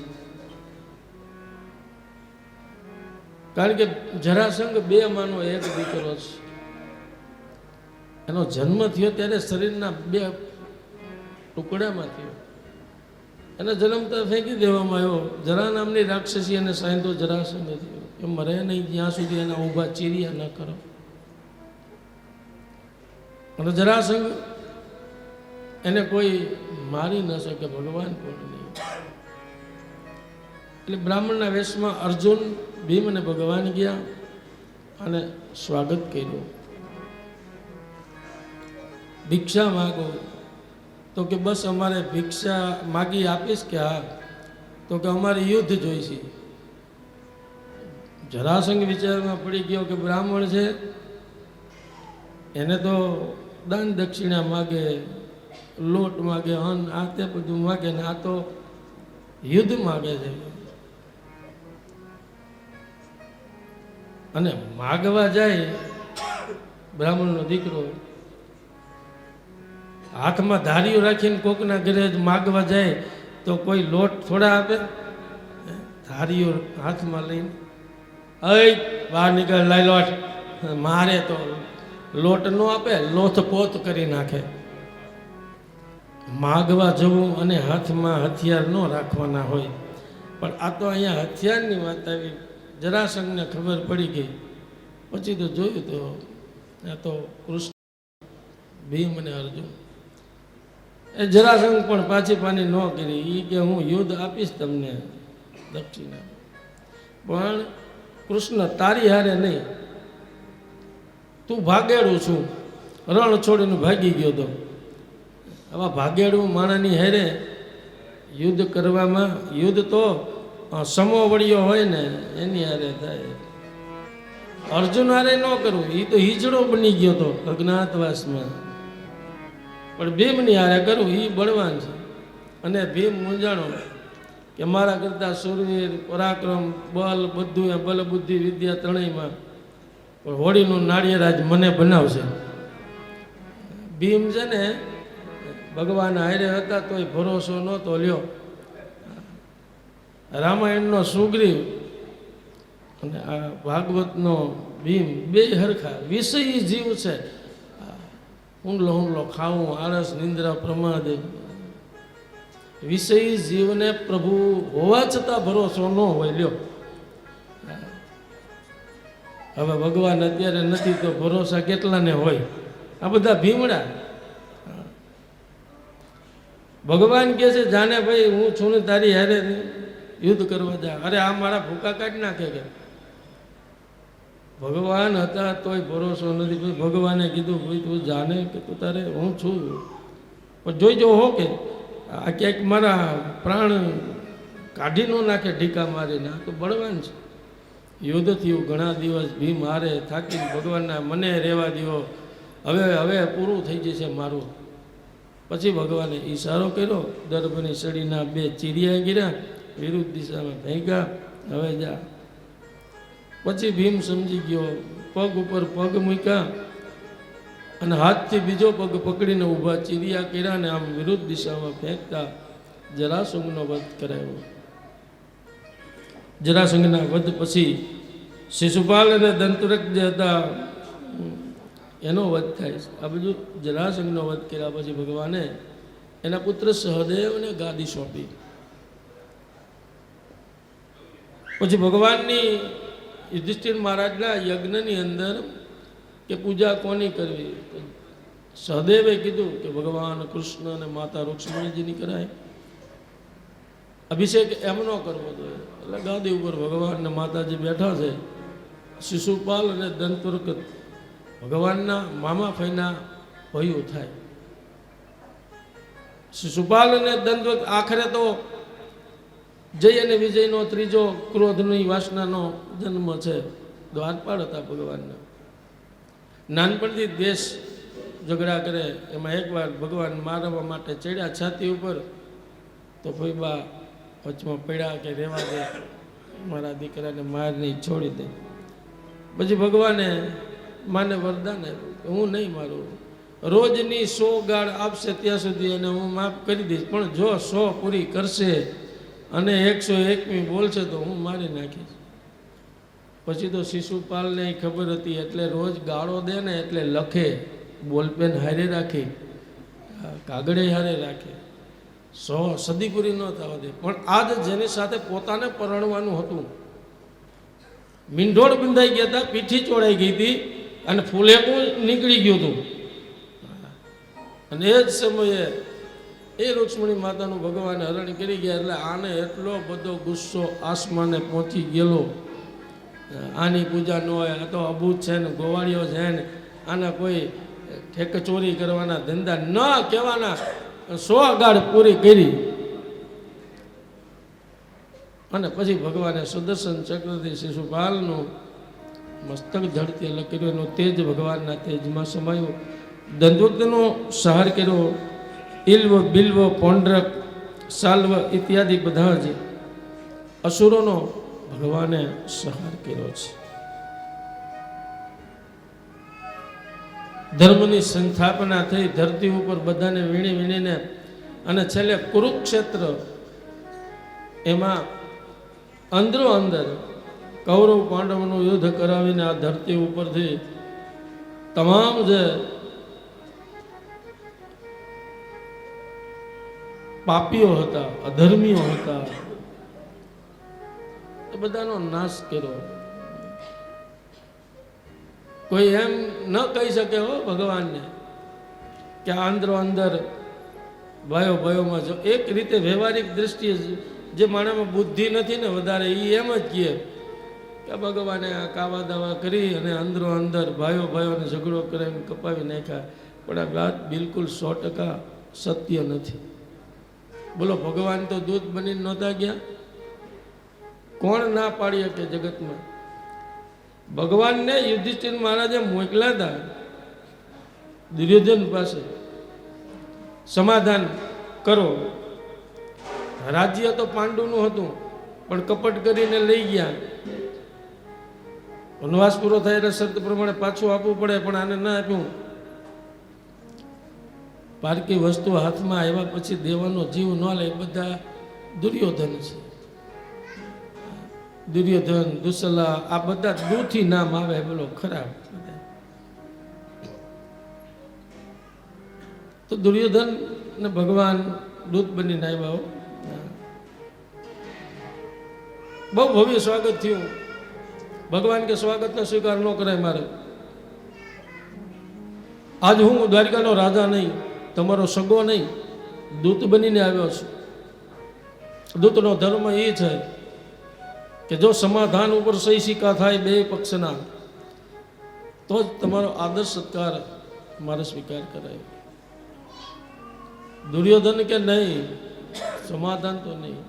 કારણ કે જરાસંઘ 2 માનો એક દીકરો છે. એનો જન્મ થયો ત્યારે શરીરના 2 ટુકડામાં થયો. એને જન્મતા ફેંકી દેવામાં આવ્યો. જરા નામની રાક્ષસી અને સાંધો જરાસંઘ થયો. એ મરે નહીં જ્યાં સુધી એના ઊભા ચીરિયા ન કરો. અને જરાસંઘ એને કોઈ મારી ન શકે, ભગવાન પણ નહીં. એટલે બ્રાહ્મણના વેશમાં અર્જુન, ભીમ અને ભગવાન ગયા અને સ્વાગત કર્યું. ભિક્ષા માગો, તો કે બસ અમારે ભિક્ષા માગી આપીશ કે હા, તો કે અમારે યુદ્ધ જોઈશે. જરાસંઘ વિચારમાં પડી ગયો કે બ્રાહ્મણ છે, એને તો દાન દક્ષિણા માગે, લોટ માગે, અન્ન આ તે બધું માગે, ને આ તો યુદ્ધ માગે છે. અને માગવા જાય બ્રાહ્મણનો દીકરો, હાથમાં ધારીઓ રાખીને કોકના ઘરે જ માગવા જાય તો કોઈ લોટ થોડા આપે? ધારીઓ હાથમાં લઈને બહાર નીકળ, લાઈ લોટ. મારે તો લોટ ન આપે, લોથ પોત કરી નાખે. માગવા જવું અને હાથમાં હથિયાર ન રાખવાના હોય. પણ આ તો અહીંયા હથિયારની વાત આવી. જરાસંઘને ખબર પડી ગઈ. પછી તો જોયું તો આ તો કૃષ્ણ, ભીમ અને અર્જુન. એ જરાસંઘ પણ પાછી પાની ન કરી. એ કે હું યુદ્ધ આપીશ તમને દક્ષિણા, પણ કૃષ્ણ તારી હારે નહીં, તું ભાગેડું છું. રણ છોડીને ભાગી ગયો તો. આવા ભાગેડું માણાની હારે યુદ્ધ કરવામાં, યુદ્ધ તો સમોવડીઓ હોય ને એની હારે થાય. અર્જુન હારે ન કરવું, એ તો હિજડો બની ગયો તો અજ્ઞાતવાસમાં. પણ ભીમની હારે કરવું એ બળવાન છે. અને ભીમ મૂંઝાણો. કે મારા કરતાં સુરવીર પરાક્રમ બલ બધું એ બલ બુદ્ધિ વિદ્યા ત્રણેયમાં પણ હોળીનું નાળિયેર આજ મને બનાવશે. ભીમ છે ને ભગવાન હારે હતા તોય ભરોસો નહોતો લ્યો. રામાયણનો સુગ્રીવ અને આ ભાગવતનો ભીમ બે હરખા વિષયી જીવ છે. હુંડલો હુંડલો ખાવું, આળસ, નિંદ્રા, પ્રમાદ, વિષયી જીવને પ્રભુ હોવા છતાં ભરોસો ન હોય લ્યો. હવે ભગવાન અત્યારે નથી તો ભરોસા કેટલાને હોય? આ બધા ભીમડા. ભગવાન કહે છે જાને ભાઈ હું છું ને તારી હારે યુદ્ધ કરવા જા. અરે આ મારા ભૂકા કાઢી નાખે કે ભગવાન હતા તોય ભરોસો નથી. પછી ભગવાને કીધું ભાઈ તું જાને કે તું તારે હું છું પણ જોઈજો હો કે આ ક્યાંક મારા પ્રાણ કાઢી ન નાખે ઢીકા મારીને. આ તો બળવાન છે. યુદ્ધ થયું ઘણા દિવસ, ભીમ હારે થાકી ભગવાનના મને રહેવા દો, હવે હવે પૂરું થઈ જશે મારું. પછી ભગવાને ઈશારો કર્યો, દર્ભની સડીના બે ચીરિયા ગીર્યા, વિરુદ્ધ દિશામાં ફેંક્યા, હવે જા. પછી ભીમ સમજી ગયો, પગ ઉપર પગ મૂક્યા અને હાથથી બીજો પગ પકડીને ઊભા ચીરિયા કર્યા ને આમ વિરુદ્ધ દિશામાં ફેંકતા જરાસંઘનો વધ કરાયો. જરાસંઘના વધ પછી શિશુપાલ અને દંતરક જે હતા એનો વધ થાય છે. આ બધું જરાસંઘનો વધ કર્યા પછી ભગવાને એના પુત્ર સહદેવને ગાદી સોંપી. પછી ભગવાનની યુધિષ્ઠિર મહારાજના યજ્ઞની અંદર કે પૂજા કોની કરવી, સહદેવે કીધું કે ભગવાન કૃષ્ણ અને માતા રૂક્ષ્મણીજીની કરાય. અભિષેક એમનો કરવો જોઈએ. એટલે ગાદી ઉપર ભગવાન ને માતાજી બેઠા છે. શિશુપાલ અને દંતવર્ક ભગવાનના મામા ફઈના ભયું થાય. શિશુપાલ અને દંતવર્ક આખરે તો જય અને વિજયનો ત્રીજો ક્રોધની વાસનાનો જન્મ છે. દ્વારપાળ હતા ભગવાનના. નાનપણથી દેશ ઝઘડા કરે. એમાં એકવાર ભગવાન મારવા માટે ચડ્યા છાતી ઉપર તો ફઈબા વચમાં પડ્યા કે રહેવા દે, મારા દીકરાને માર નહીં, છોડી દે. પછી ભગવાને માને વરદાન આપ્યું કે હું નહીં મારું, રોજની 100 ગાળ આપશે ત્યાં સુધી એને હું માફ કરી દઈશ, પણ જો 100 પૂરી કરશે અને 101મી બોલશે તો હું મારી નાખીશ. પછી તો શિશુપાલને ખબર હતી એટલે રોજ ગાળો દે ને એટલે લખે, બોલપેન હારે રાખી, કાગળે હારે રાખે, 100 સદી પૂરી ન થવા દે. પણ આજ જેની સાથે પોતાને પરણવાનું હતું, મીંઢોળ બંધાઈ ગયા હતા, પીઠી ચોડાઈ ગઈ હતી અને ફૂલેકું નીકળી ગયું હતું. અને એ જ સમયે એ રૂક્ષ્મણી માતાનું ભગવાને હરણ કરી ગયા. એટલે આને એટલો બધો ગુસ્સો આસમાને પહોંચી ગયેલો, આની પૂજા ન હોય, આ તો અભૂત છે ને ગોવાળીઓ છે ને, આના કોઈ ઠેક ચોરી કરવાના ધંધા ન કહેવાના. 100 ગાળ પૂરી કરી અને પછી ભગવાને સુદર્શન ચક્રથી શિશુપાલનું મસ્તક ધડતી અલગ કર્યું. એનું તેજ ભગવાનના તેજમાં સમાયું. દંતવક્તનો સહાર કર્યો. ઇલ્વ, બિલ્વ, પોંડરક, સાલ્વ ઇત્યાદિ બધા જ અસુરોનો ભગવાને સહાર કર્યો છે. ધર્મની સંસ્થાપના થઈ ધરતી ઉપર બધાને વીણી વીણીને અને છેલ્લે કુરુક્ષેત્ર એમાં અંદરો અંદર કૌરવ પાંડવનું યુદ્ધ કરાવીને આ ધરતી ઉપરથી તમામ જે પાપીઓ હતા, અધર્મીઓ હતા, એ બધાનો નાશ કર્યો. કોઈ એમ ન કહી શકે હો ભગવાનને કે અંદરો અંદર ભયો ભયોમાં જો એક રીતે વ્યવહારિક દ્રષ્ટિએ જે માણસમાં બુદ્ધિ નથી ને વધારે, એ એમ જ કહે કે ભગવાને આ કાવા દાવા કરી અને અંદરો અંદર ભાઈઓ ભાઈઓને ઝઘડો કરીને કપાવી નાખ્યા. પણ આ વાત બિલકુલ 100% સત્ય નથી. બોલો, ભગવાન તો દૂધ બનીને નહોતા ગયા? કોણ ના પાડી શકે જગતમાં? ભગવાનને યુધિષ્ઠિર મહારાજે મોકલ્યા હતા દુર્યોધન પાસે, સમાધાન કરો. રાજ્ય તો પાંડુનું હતું, પણ કપટ કરીને લઈ ગયા. વનવાસ પૂરો થાય એટલે શરત પ્રમાણે પાછું આપવું પડે, પણ આને ના આપ્યું. પારકી વસ્તુ હાથમાં આવ્યા પછી દેવાનો જીવ ન લે, બધા દુર્યોધન છે. દુર્યોધન, દુસલા, આ બધા દૂથી નામ આવે, બોલો ખરાબ. તો દુર્યોધન ને ભગવાન દૂત બનીને આવ્યા. બહુ ભવ્ય સ્વાગત થયું. ભગવાન કે સ્વાગતનો સ્વીકાર ન કરાય મારે. આજ હું દ્વારિકાનો રાજા નહીં, તમારો સગો નહીં, દૂત બનીને આવ્યો છું. દૂતનો ધર્મ એ છે કે જો સમાધાન ઉપર સહી સિક્કા થાય બે પક્ષના, તો જ તમારો આદર સત્કાર મારે સ્વીકાર કરાય. દુર્યોધન કે નહીં, સમાધાન તો નહીં.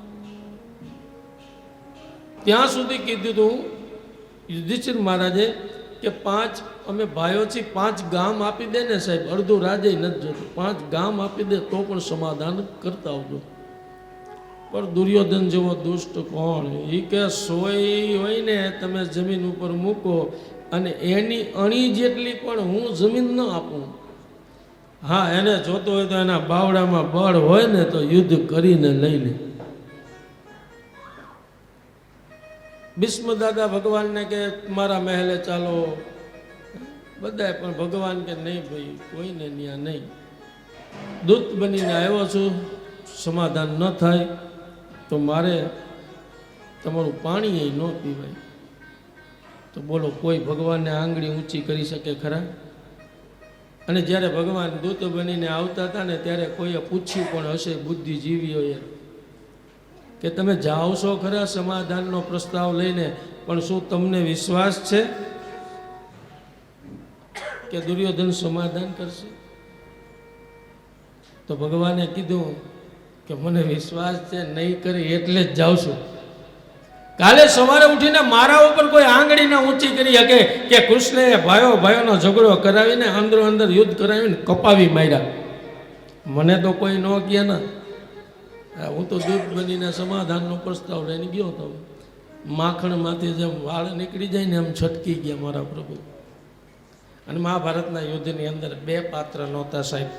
ત્યાં સુધી કીધું હતું યુધિષ્ઠિર મહારાજે કે 5 અમે ભાઈઓ છીએ, 5 ગામ આપી દે ને સાહેબ, અડધું રાજે નથી જોતું, 5 ગામ આપી દે તો પણ સમાધાન કરતા આવજો. પણ દુર્યોધન જેવો દુષ્ટ કોણ? એ કે સોય હોય ને તમે જમીન ઉપર મૂકો અને એની અણી જેટલી પણ હું જમીન ન આપું. હા, એને જોતો હોય તો એના બાવડામાં બળ હોય ને તો યુદ્ધ કરીને લઈ લે. ભીષ્મ દાદા ભગવાનને કે મારા મહેલે ચાલો, બધાય, પણ ભગવાન કે નહીં ભાઈ, કોઈને ત્યાં નહીં. દૂત બનીને આવ્યો છું, સમાધાન ન થાય તો મારે તમારું પાણી એ ન પીવાય. તો બોલો, કોઈ ભગવાનને આંગળી ઊંચી કરી શકે ખરા? અને જ્યારે ભગવાન દૂત બનીને આવતા હતા ને ત્યારે કોઈએ પૂછ્યું પણ હશે બુદ્ધિજીવીઓએ કે તમે જાઓ છો ખરા સમાધાનનો પ્રસ્તાવ લઈને, પણ શું તમને વિશ્વાસ છે કે દુર્યોધન સમાધાન કરશે? તો ભગવાને કીધું કે મને વિશ્વાસ છે, નહીં કરે એટલે જ જાઉં છું. કાલે સવારે ઉઠીને મારા ઉપર કોઈ આંગળી ના ઊંચી કરી શકે કે કૃષ્ણએ ભાઈઓનો ઝઘડો કરાવીને અંદરો અંદર યુદ્ધ કરાવીને કપાવી માર્યા. મને તો કોઈ ન કહે ને. હું તો દૂત બનીને સમાધાનનો પ્રસ્તાવ લઈને ગયો હતો. માખણમાંથી જેમ વાળ નીકળી જાય ને એમ છટકી ગયા મારા પ્રભુ. અને મહાભારતના યુદ્ધની અંદર 2 પાત્ર નહોતા સાહેબ.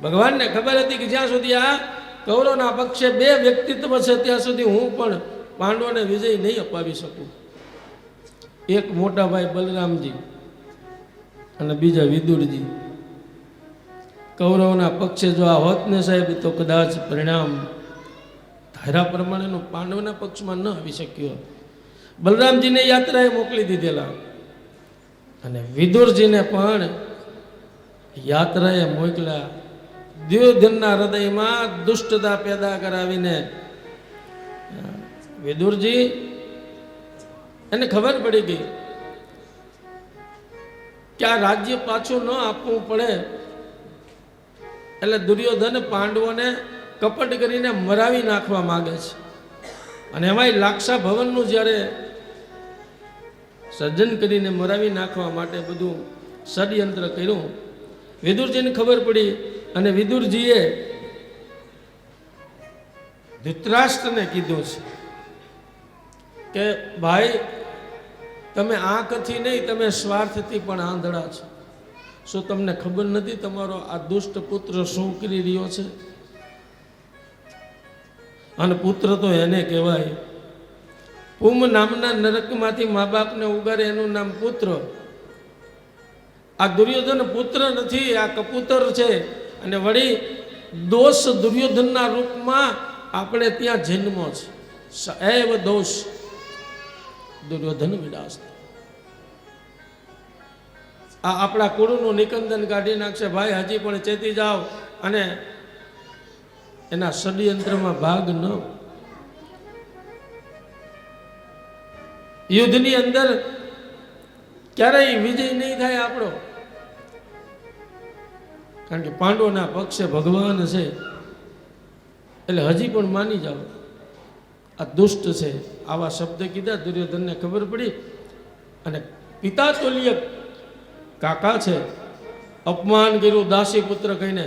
ભગવાનને ખબર હતી કે જ્યાં સુધી આ કૌરવના પક્ષે 2 વ્યક્તિત્વ છે ત્યાં સુધી હું પણ પાંડવોને વિજય નહીં અપાવી શકું. એક મોટા ભાઈ બલરામજી અને બીજા વિદુરજી. કૌરવના પક્ષે જો આ હોત ને સાહેબ તો કદાચ પરિણામ ધારા પ્રમાણેનું પાંડવના પક્ષમાં ન આવી શક્યો. બલરામજીને યાત્રાએ મોકલી દીધેલા અને વિદુરજીને પણ યાત્રાએ મોકલ્યા. દુર્યોધનના હૃદયમાં દુષ્ટતા પેદા કરાવીને વિદુરજી એને ખબર પડી ગઈ કે આ રાજ્ય પાછું ન આપવું પડે, એટલે દુર્યોધન પાંડવોને કપટ કરીને મરાવી નાખવા માંગે છે. અને એમાંય લાક્ષા ભવનનું જ્યારે સર્જન કરીને મરાવી નાખવા માટે બધું ષડયંત્ર કર્યું. વિદુરજીને ખબર પડી અને વિદુરજીએ ધૃતરાષ્ટ્રને કીધું છે કે ભાઈ તમે આંખથી નહીં, તમે સ્વાર્થથી પણ આંધળા છો. શું તમને ખબર નથી તમારો આ દુષ્ટ પુત્ર શું કરી રહ્યો છે? અને પુત્ર તો એને કહેવાય. પૂમ નામના નરકમાંથી મા બાપને ઉગારે એનું નામ પુત્ર. આ દુર્યોધન પુત્ર નથી, આ કપુતર છે. અને વળી દોષ દુર્યોધનના રૂપમાં આપણે ત્યાં જન્મો છે. સૈવ દોષ દુર્યોધન વિનાશ. આ આપણા કુળનું નિકંદન કાઢી નાખશે. ભાઈ હજી પણ ચેતી જાઓ અને એના ષડયંત્રમાં ભાગ ન. યુદ્ધની અંદર ક્યારેય વિજય નહીં થાય આપણો, કારણ કે પાંડવોના પક્ષે ભગવાન છે. એટલે હજી પણ માની જાઓ આ દુષ્ટ છે. આવા શબ્દ કીધા. દુર્યોધનને ખબર પડી અને પિતા તુલ્ય કાકા છે, અપમાન કર્યું દાસી પુત્ર કહીને.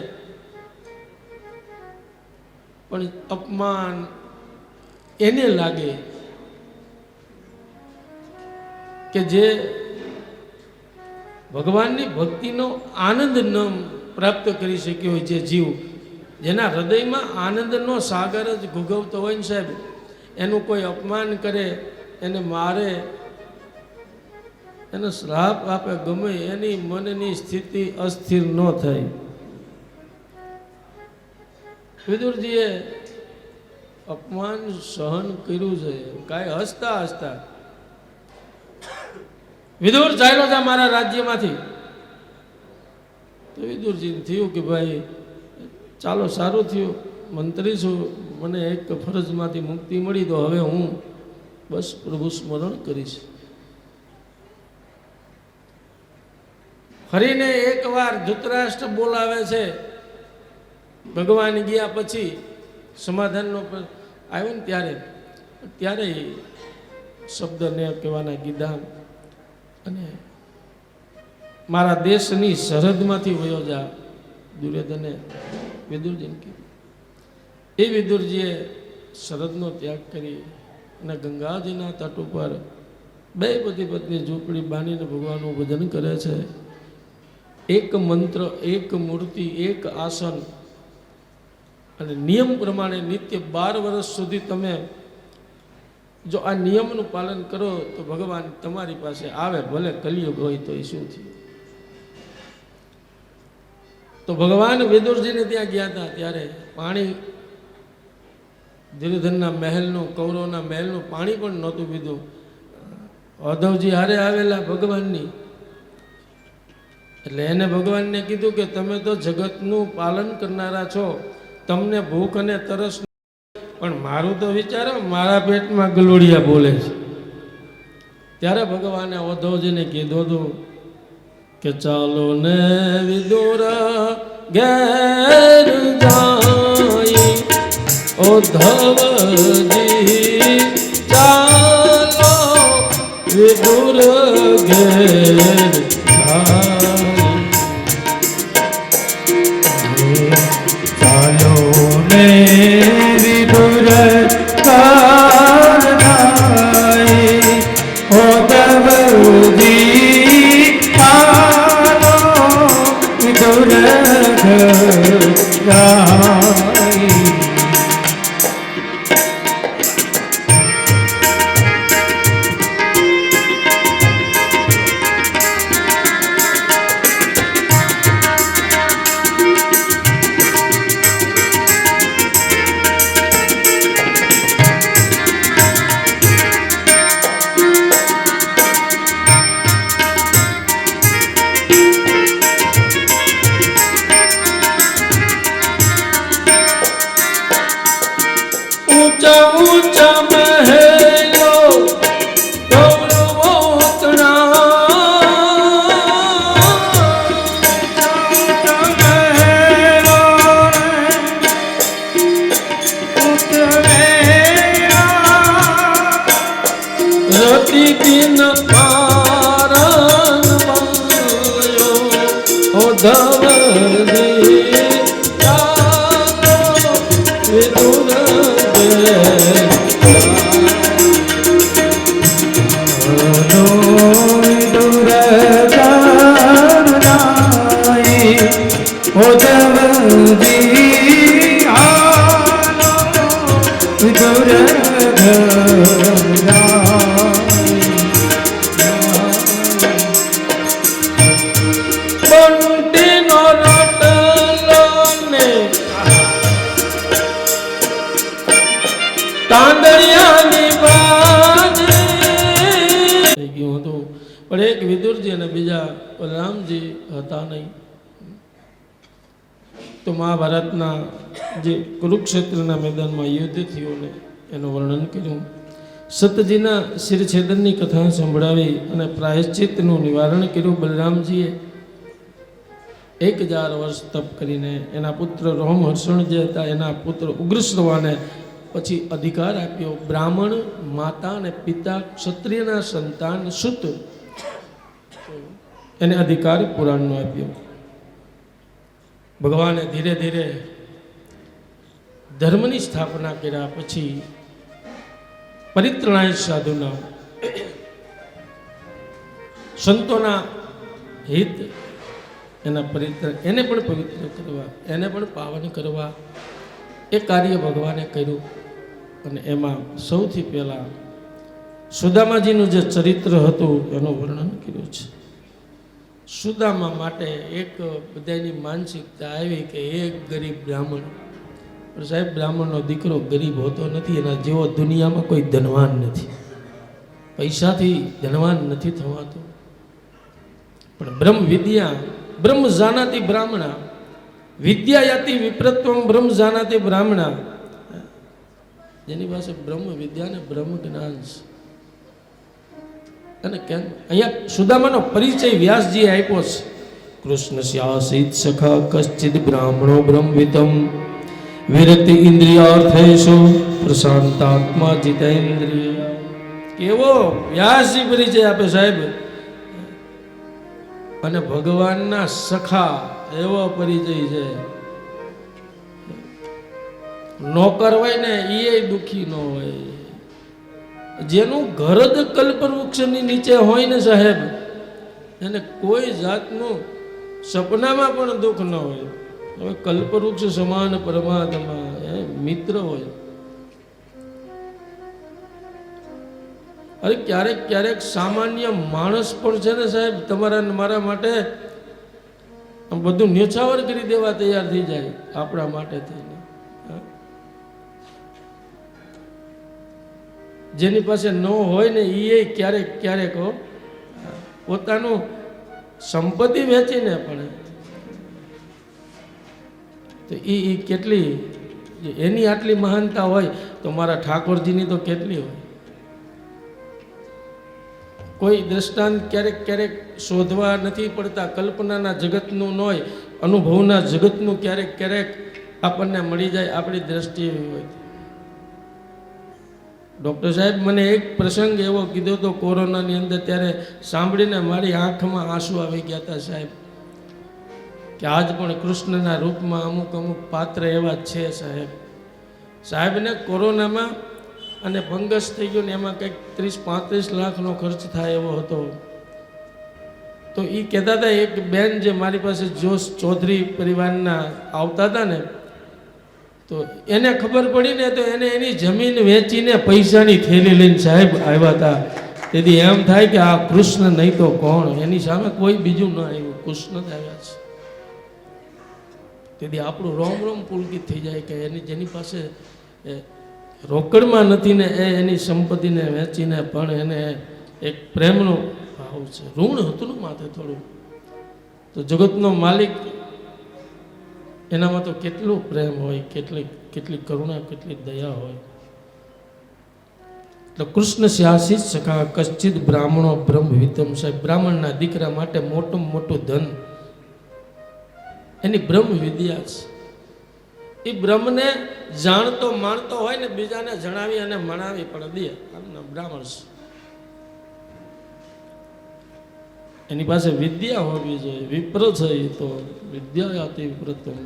પણ અપમાન એને લાગે કે જે ભગવાનની ભક્તિનો આનંદ ન પ્રાપ્ત કરી શક્યો હોય, જે જીવ જેના હૃદયમાં આનંદનો સાગર જ ઘૂઘવતો હોય ને સાહેબ, એનું કોઈ અપમાન કરે, એને મારે, એને શ્રાપ આપે, ગમે એની મનની સ્થિતિ અસ્થિર ન થાય. વિદુરજીએ અપમાન સહન કર્યું છે, કાંઈ હસતા હસતા વિદુર ચાલ્યો હતા મારા રાજ્યમાંથી. તો વિદુરજીને થયું કે ભાઈ ચાલો સારું થયું, મંત્રી છું, મને એક ફરજમાંથી મુક્તિ મળી, તો હવે હું બસ પ્રભુ સ્મરણ કરીશ. ફરીને એકવાર ધૃતરાષ્ટ્ર બોલાવે છે. ભગવાન ગયા પછી સમાધાનનો આવ્યો ને ત્યારે શબ્દને કહેવાના કીધા અને મારા દેશની સરહદમાંથી વયો જા, દુર્યોધને વિદુરજીને કીધું. એ વિદુરજીએ સરહદનો ત્યાગ કરી અને ગંગાજીના તટ ઉપર બે પતિ પત્ની ઝૂંપડી બાંધીને ભગવાનનું ભજન કરે છે. એક મંત્ર, એક મૂર્તિ, એક આસન અને નિયમ પ્રમાણે નિત્ય 12 વર્ષ સુધી તમે જો આ નિયમનું પાલન કરો તો ભગવાન તમારી પાસે આવે, ભલે કલિયુગ હોય તો એ શું થયું. તો ભગવાન વિદુરજીને ત્યાં ગયા હતા ત્યારે પાણી દુર્યોધનના મહેલનું, કૌરવના મહેલનું પાણી પણ નહોતું પીધું. ઉદ્ધવજી હારે આવેલા ભગવાનની, એટલે એને ભગવાનને કીધું કે તમે તો જગતનું પાલન કરનારા છો, તમને ભૂખ અને તરસ, પણ મારું તો વિચારો, મારા પેટમાં ગલુડિયા બોલે છે. ત્યારે ભગવાને ઉદ્ધવજીને કીધું હતું કે ચાલો ને વિદુર ઘેર જાય, ઉદ્ધવજી ચાલો વિદુર ઘેર ચાલો ને વિદુર કાનાઈ, ઉદ્ધવજી ચાલો વિદુર કાનાઈ. પણ એક વિદુરજી અને બીજા બલરામજી હતા નહીં. તો મહાભારતના જે કુરુક્ષેત્રના મેદાનમાં યુદ્ધ થયું ને એનું વર્ણન કર્યું. સતજીના શિરછેદનની કથા સંભળાવી અને પ્રાયશ્ચિતનું નિવારણ કર્યું. બલરામજીએ 1000 વર્ષ તપ કરીને એના પુત્ર રોમહર્ષણ જે હતા એના પુત્ર ઉગ્રશ્રવાને પછી અધિકાર આપ્યો. બ્રાહ્મણ માતા અને પિતા ક્ષત્રિયના સંતાન સુત એને અધિકાર પુરાણનો આપ્યો. ભગવાને ધીરે ધીરે ધર્મની સ્થાપના કર્યા પછી પરિત્રાણાય સાધુના, સંતોના હિત, એને પણ પવિત્ર કરવા, એને પણ પાવન કરવા એ કાર્ય ભગવાને કર્યું. અને એમાં સૌથી પહેલાં સુદામાજીનું જે ચરિત્ર હતું એનું વર્ણન કર્યું છે. સુદામા માટે એક બધાની માનસિકતા આવી કે એક ગરીબ બ્રાહ્મણ, પણ સાહેબ બ્રાહ્મણનો દીકરો ગરીબ હોતો નથી, એના જેવો દુનિયામાં કોઈ ધનવાન નથી, પૈસાથી ધનવાન નથી થવાતું. પણ બ્રહ્મ વિદ્યા બ્રહ્મ જાનાતિ બ્રાહ્મણા, વિદ્યા યાતિ વિપ્રત્વમ બ્રહ્મ જાનાતિ બ્રાહ્મણા, જેની પાસે બ્રહ્મ વિદ્યા ને બ્રહ્મ જ્ઞાન છે. અને કેમ અહીંયા સુદામાનો પરિચય વ્યાસજીએ આપ્યો છે. કૃષ્ણ સ્યાસીત સખા કશ્ચિદ બ્રાહ્મણો બ્રહ્મવિતમ વિરક્તિ ઇન્દ્રિયાર્થેષુ પ્રશાંતાત્મા જીતેન્દ્રિય. કેવો વ્યાસજી પરિચય આપે સાહેબ. અને ભગવાનના સખા એવો પરિચય છે. નોકર હોય ને એ દુઃખી ન હોય, જેનું ઘર જ કલ્પવૃક્ષની નીચે હોય ને સાહેબ, એને કોઈ જાતનું સપનામાં પણ દુઃખ ન હોય. હવે કલ્પવૃક્ષ સમાન પરમાત્મા એ મિત્ર હોય. અરે ક્યારેક ક્યારેક સામાન્ય માણસ પણ છે ને સાહેબ, તમારા મારા માટે બધું ન્યોછાવર કરી દેવા તૈયાર થઈ જાય આપણા માટે થઈને. જેની પાસે ન હોય ને એ ક્યારેક ક્યારેક પોતાનું સંપત્તિ વેચીને પણ તો એ કેટલી, એની આટલી મહાનતા હોય તો મારા ઠાકોરજીની તો કેટલી હોય. કોઈ દ્રષ્ટાંત ક્યારેક ક્યારેક શોધવા નથી પડતા, કલ્પનાના જગતનું ન હોય, અનુભવના જગતનું ક્યારેક ક્યારેક આપણને મળી જાય આપણી દ્રષ્ટિએ હોય. ડૉક્ટર સાહેબ મને એક પ્રસંગ એવો કીધો હતો કોરોનાની અંદર, ત્યારે સાંભળીને મારી આંખમાં આંસુ આવી ગયા હતા સાહેબ, કે આજ પણ કૃષ્ણના રૂપમાં અમુક અમુક પાત્ર એવા છે સાહેબ. સાહેબને કોરોનામાં અને ફંગસ થઈ ગયું ને એમાં કંઈક 30-35 લાખનો ખર્ચ થાય એવો હતો. તો એ કહેતા હતા, એક બેન જે મારી પાસે જોશ ચૌધરી પરિવારના આવતા હતા ને, તો એને ખબર પડી ને તો એને એની જમીન વેચીને પૈસાની થેલી લઈને સાહેબ આવ્યા હતા. તેથી એમ થાય કે આ કૃષ્ણ નહીં તો કોણ, એની સામે કોઈ બીજું ન આવ્યું, કૃષ્ણ જ આવ્યા છે. તેથી આપણું રોમ રોમ પુલકિત થઈ જાય કે જેની પાસે રોકડમાં નથી ને એની સંપત્તિને વેચીને પણ એને એક પ્રેમનો ભાવ છે. ઋણ હતું ને માથે થોડું, તો જગતનો માલિક એનામાં તો કેટલું પ્રેમ હોય, કેટલી કરુણા, કેટલી દયા હોય. એટલે કૃષ્ણ સ્યાસી સખા કશ્ચિત બ્રાહ્મણો બ્રહ્મવિતમ. સાહેબ બ્રાહ્મણના દીકરા માટે મોટું મોટું ધન એની બ્રહ્મ વિદ્યા છે. એ બ્રહ્મને જાણતો માણતો હોય ને બીજાને જણાવી અને મણાવી પણ દે, આમના બ્રાહ્મણ છે. એની પાસે વિદ્યા હોવી જોઈએ. વિપ્ર છે એ તો વિદ્યા યાતિ વિપ્રત્વમ,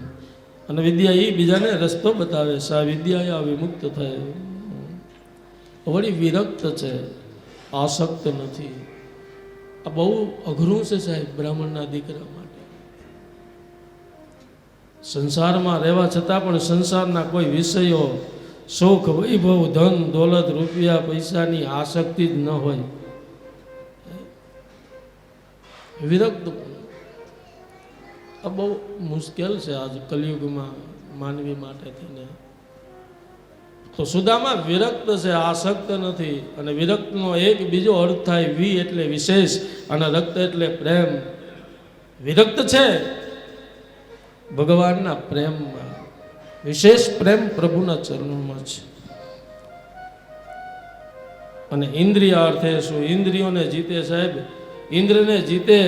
અને વિદ્યા એ બીજાને રસ્તો બતાવે. સા વિદ્યા વિમુક્ત થાય. વળી વિરક્ત છે, આસક્ત નથી. આ બહુ અઘરું છે સાહેબ બ્રાહ્મણના દીકરા માટે. સંસારમાં રહેવા છતાં પણ સંસારના કોઈ વિષયો, સુખ, વૈભવ, ધન, દોલત, રૂપિયા, પૈસાની આસક્તિ જ ન હોય. વિરક્ત આ બહુ મુશ્કેલ છે આજ કલિયુગમાં માનવી માટે થઈને. તો સુદામા વિરક્ત છે, આસક્ત નથી. અને વિરક્તનો એક બીજો અર્થ થાય, વી એટલે વિશેષ અને રક્ત એટલે પ્રેમ. વિરક્ત છે ભગવાનના પ્રેમમાં, વિશેષ પ્રેમ પ્રભુના ચરણોમાં છે. અને ઇન્દ્રિય અર્થે શું? ઇન્દ્રિયોને જીતે સાહેબ. ઇન્દ્રને જીતે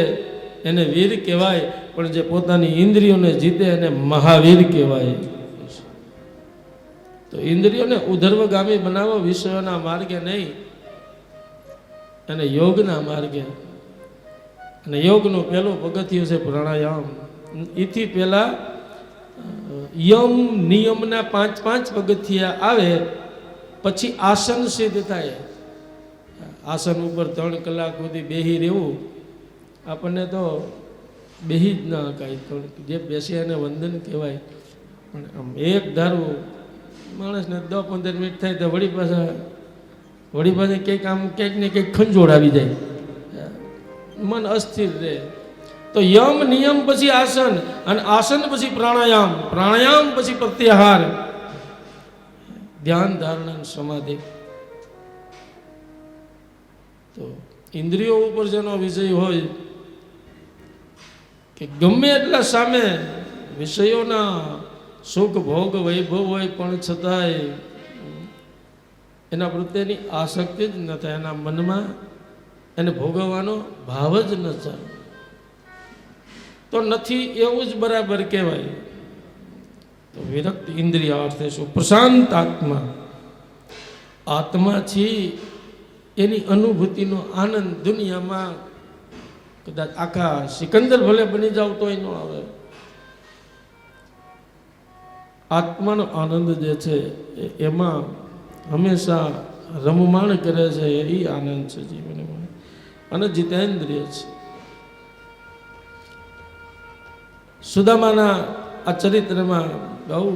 એને વીર કહેવાય, પણ જે પોતાની ઇન્દ્રિયોને જીતે એને મહાવીર કહેવાય. તો ઇન્દ્રિયોને ઉધર્વગામી બનાવો વિષયોના માર્ગે નહીં, અને યોગના માર્ગે. અને યોગનું પહેલું પગથિયું છે પ્રાણાયામ. એથી પહેલા યમ નિયમના 5 પગથિયા આવે પછી આસન સિદ્ધ થાય. આસન ઉપર 3 કલાક સુધી બેહી રહેવું આપણને તો બેહી જ ના કાંઈ. જે બેસે એને વંદન કહેવાય. પણ આમ એક ધારું માણસને 10-15 મિનિટ થાય તો વળી પાસે ક્યાંક ને ક્યાંક ખંજોળ આવી જાય, મન અસ્થિર રહે. તો યમ નિયમ પછી આસન, અને આસન પછી પ્રાણાયામ, પ્રાણાયામ પછી પ્રત્યાહાર, ધ્યાન ધારણા સમાધિ. તો ઇન્દ્રિયો ઉપર જેનો વિષય હોય કે ગમે એટલા સામે વિષયોના સુખ ભોગ વૈભવ હોય પણ છતાંય એના પ્રત્યેની આસક્તિ જ ન થાય, એના મનમાં એને ભોગવવાનો ભાવ જ ન ચાલે, તો નથી એવું જ બરાબર કહેવાય. તો વિરક્ત ઇન્દ્રિય અર્થે શું? પ્રશાંત આત્મા. આત્માથી એની અનુભૂતિનો આનંદ દુનિયામાં કદાચ આખા સિકંદર ભલે બની જાવ તોય ન આવે. આત્માનો આનંદ જે છે એમાં હંમેશા રમમાણ કરે છે, એ આનંદ છે જીવનમાં, અને જીતેન્દ્રિય છે. સુદામાના આ ચરિત્રમાં બહુ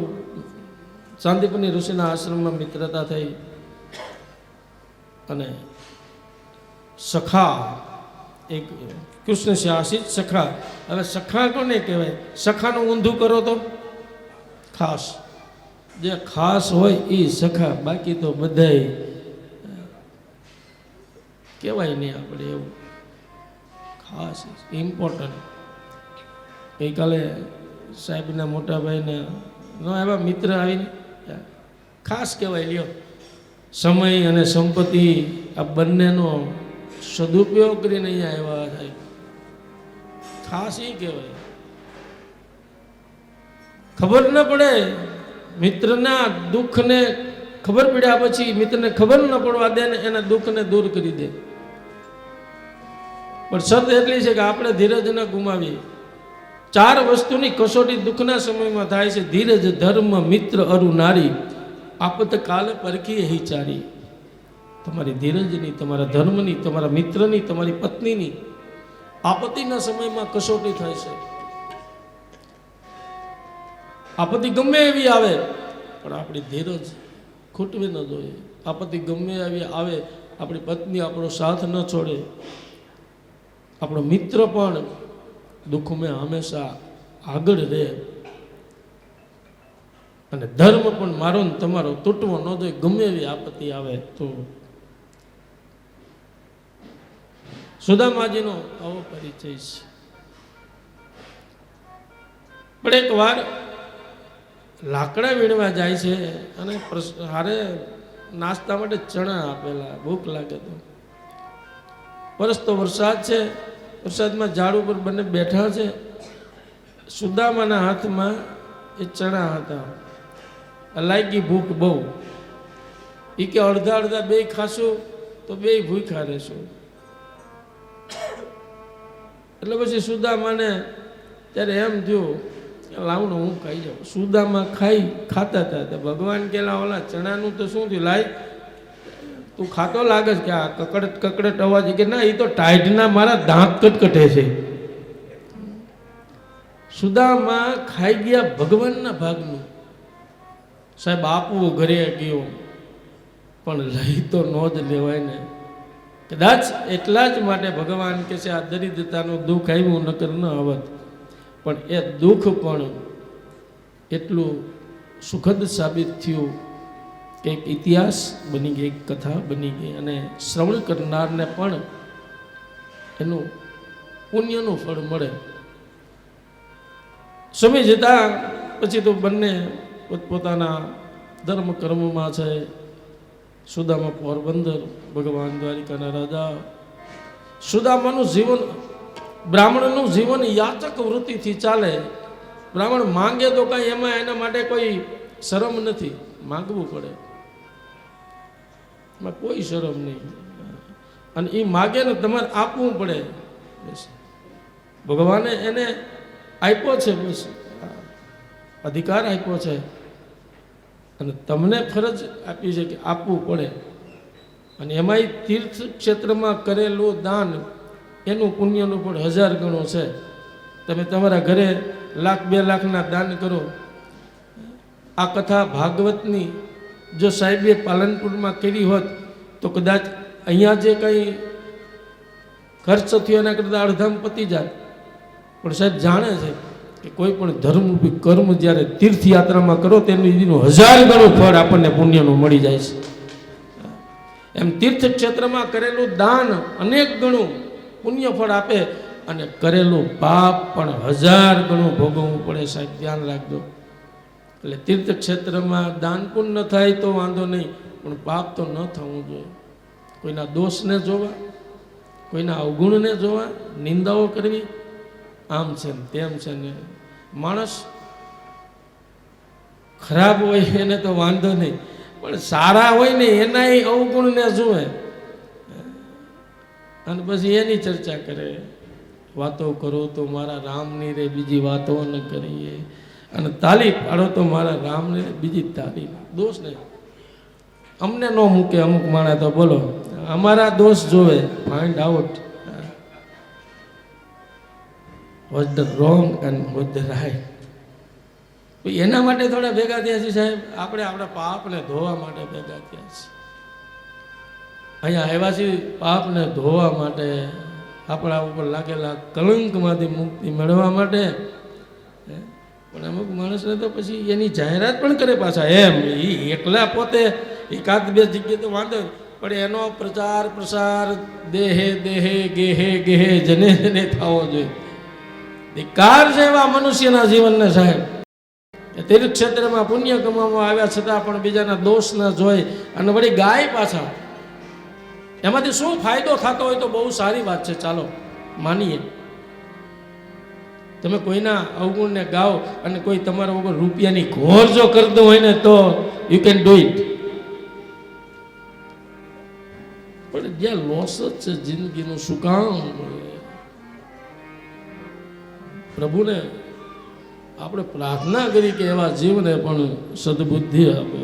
શાંતિપુની ઋષિના આશ્રમમાં મિત્રતા થઈ, અને સખા એક કૃષ્ણ શાસિત સખા. હવે સખા કોને કહેવાય? સખાનું ઊંધું કરો તો ખાસ. જે ખાસ હોય એ સખા, બાકી તો બધાય કહેવાય નહીં આપણે એવું. ખાસ ઇમ્પોર્ટન્ટ. ગઈકાલે સાહેબના મોટા ભાઈને એવા મિત્ર આવીને ખાસ કહેવાય. લ્યો, સમય અને સંપત્તિ આ બંનેનો સદુપયોગ કરીને અહીંયા આવ્યા થાય, ખાસ એ કહેવાય. ખબર ન પડે મિત્રના દુઃખને, ખબર પડ્યા પછી મિત્રને ખબર ન પડવા દે ને એના દુઃખને દૂર કરી દે. પણ શરત એટલી છે કે આપણે ધીરજ ન ગુમાવીએ. 4 વસ્તુની કસોટી દુઃખના સમયમાં થાય છે: ધીરજ, ધર્મ, મિત્ર, અરુ નારી. આપત કાલ પરખી હિચારી. તમારી ધીરજની, તમારા ધર્મની, તમારા મિત્રની, તમારી પત્નીની આપત્તિના સમયમાં કસોટી થાય છે. આપત્તિ ગમે એવી આવે પણ આપણી ધીરજ ખૂટવી ન જોઈએ. આપત્તિ ગમે એવી આવે, આપણી પત્ની આપણો સાથ ન છોડે, આપણો મિત્ર પણ દુઃખમાં હંમેશા આગળ રહે, અને ધર્મ પણ મારો ને તમારો તૂટવો ન જોઈએ ગમે એવી આપત્તિ આવે તો. સુદામાજીનો આવો પરિચય છે. પણ એક વાર લાકડા વીણવા જાય છે, અને હારે નાસ્તા માટે ચણા આપેલા, ભૂખ લાગે તો. વરસતો વરસાદ છે, વરસાદમાં ઝાડ ઉપર બંને બેઠા છે. સુદામાના હાથમાં એ ચણા હતા. લાગી ભૂખ બહુ. એ કે અડધા અડધા બે ખાશું તો બે ભૂખ્યા રહેશું. એટલે પછી સુદામાને ત્યારે એમ થયું લાવણું હું ખાઈ જાઉં. સુદામા ખાતા હતા. ભગવાન કેલા ઓલા ચણાનું તો શું થયું? લાય તું ખાતો લાગે છે કે આ કકડટ અવાજ. કે ના, એ તો ટાઈટના મારા દાંત કટકટે છે. સુદામા ખાઈ ગયા ભગવાનના ભાગનું. સાહેબ આપવું ઘરે ગયો, પણ લઈ તો ન જ લેવાય ને. કદાચ એટલા જ માટે ભગવાન કે છે આ દરિદ્રતાનું દુઃખ આવ્યું, નકર ન આવત. પણ એ દુઃખ પણ એટલું સુખદ સાબિત થયું કે એક ઇતિહાસ બની ગઈ, એક કથા બની ગઈ, અને શ્રવણ કરનારને પણ એનું પુણ્યનું ફળ મળે. સમય જતા પછી તો બંને પોતપોતાના ધર્મ કર્મમાં છે. સુદામા પોરબંદર, ભગવાન દ્વારિકાના રાજા. સુદામાનું જીવન, બ્રાહ્મણનું જીવન યાચક વૃત્તિથી ચાલે. બ્રાહ્મણ માંગે તો કાંઈ એમાં એના માટે કોઈ શરમ નથી, માંગવું પડે, એમાં કોઈ શરમ નહીં. અને એ માગે ને તમારે આપવું પડે. બસ ભગવાને એને આપ્યો છે, બસ અધિકાર આપ્યો છે અને તમને ફરજ આપી છે કે આપવું પડે. અને એમાંય તીર્થ ક્ષેત્રમાં કરેલું દાન એનું પુણ્યનું પણ 1000 ગણું છે. તમે તમારા ઘરે 1,00,000 2 લાખના દાન કરો. આ કથા ભાગવતની જો સાહેબે પાલનપુરમાં કરી હોત તો કદાચ અહીંયા જે કંઈ ખર્ચ થયો એના કરતાં અડધામાં પતી જાય. પણ સાહેબ જાણે છે કે કોઈ પણ ધર્મરૂપી કર્મ જ્યારે તીર્થયાત્રામાં કરો તેનું 1000 ગણું ફળ આપણને પુણ્યનું મળી જાય છે. એમ તીર્થ ક્ષેત્રમાં કરેલું દાન અનેક ગણું પુણ્ય ફળ આપે અને કરેલું પાપ પણ 1000 ગણું ભોગવવું પડે. સાહેબ ધ્યાન રાખજો. એટલે તીર્થ ક્ષેત્રમાં દાન પુણ્ય ન થાય તો વાંધો નહીં, પણ પાપ તો ન થવું જોઈએ. કોઈના દોષને જોવા, કોઈના અવગુણને જોવા, નિંદાઓ કરવી, આમ છે ને તેમ છે ને. માણસ ખરાબ હોય એને તો વાંધો નહીં, પણ સારા હોય ને એનાય અવગુણને જુએ અને પછી એની ચર્ચા કરે. વાતો કરો તો મારા રામની રે, બીજી વાતો ન કરીએ. અને તાલી પાડો તો મારા રામને બીજી તાલી. દોષ નહીં, અમને ન મૂકે અમુક માણસ તો બોલો અમારા દોષ જોવે. Find out was the wrong and was the right. એના માટે થોડા ભેગા થયા છીએ સાહેબ. આપણે આપણા પાપને ધોવા માટે ભેગા થયા છીએ. અહીંયા આવ્યા છીએ પાપને ધોવા માટે, આપણા ઉપર લાગેલા કલંકમાંથી મુક્તિ મેળવવા માટે. પણ અમુક માણસને તો પછી એની જાહેરાત પણ કરે પાછા. એમ એ એકલા પોતે 1-2 જગ્યાએ તો વાંધો, પણ એનો પ્રચાર પ્રસાર દેહે દેહે ગેહે ગેહે જને જને થવો જોઈએ. ધિક્કાર છે એવા મનુષ્યના જીવનને સાહેબ. તીર્થ ક્ષેત્રમાં પુણ્ય કમાવવા આવ્યા છતાં પણ બીજાના દોષ ન જોઈ અને વળી ગાય પાછા. એમાંથી શું ફાયદો થતો હોય તો બહુ સારી વાત છે, ચાલો માનીએ. તમે કોઈના અવગુણને ગાઓ અને કોઈ તમારા વગર રૂપિયાની ઘોર જો કરતો હોય ને તો યુ કેન ડુ ઇટ. પણ જ્યાં લોસ જ છે જિંદગીનું, શું કામ? પ્રભુને આપણે પ્રાર્થના કરી કે એવા જીવને પણ સદબુદ્ધિ આપે.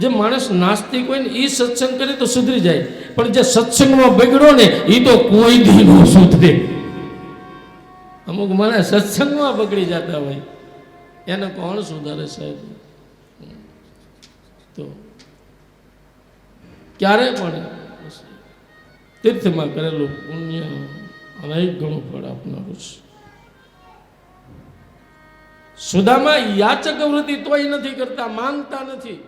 જે માણસ નાસ્તિક હોય ને એ સત્સંગ કરે તો સુધરી જાય, પણ જે સત્સંગમાં બગડ્યો ને એ તો કોઈ દી ન સુધરે. અમુક માણસ સત્સંગમાં બગડી જતા હોય એને કોણ સુધારે સાહેબ? તો ક્યારે પણ તીર્થમાં કરેલું પુણ્ય અનેક ગણું ફળ આપનારું છે. સુદામા યાચક વૃત્તિ તોય નથી કરતા, માંગતા નથી.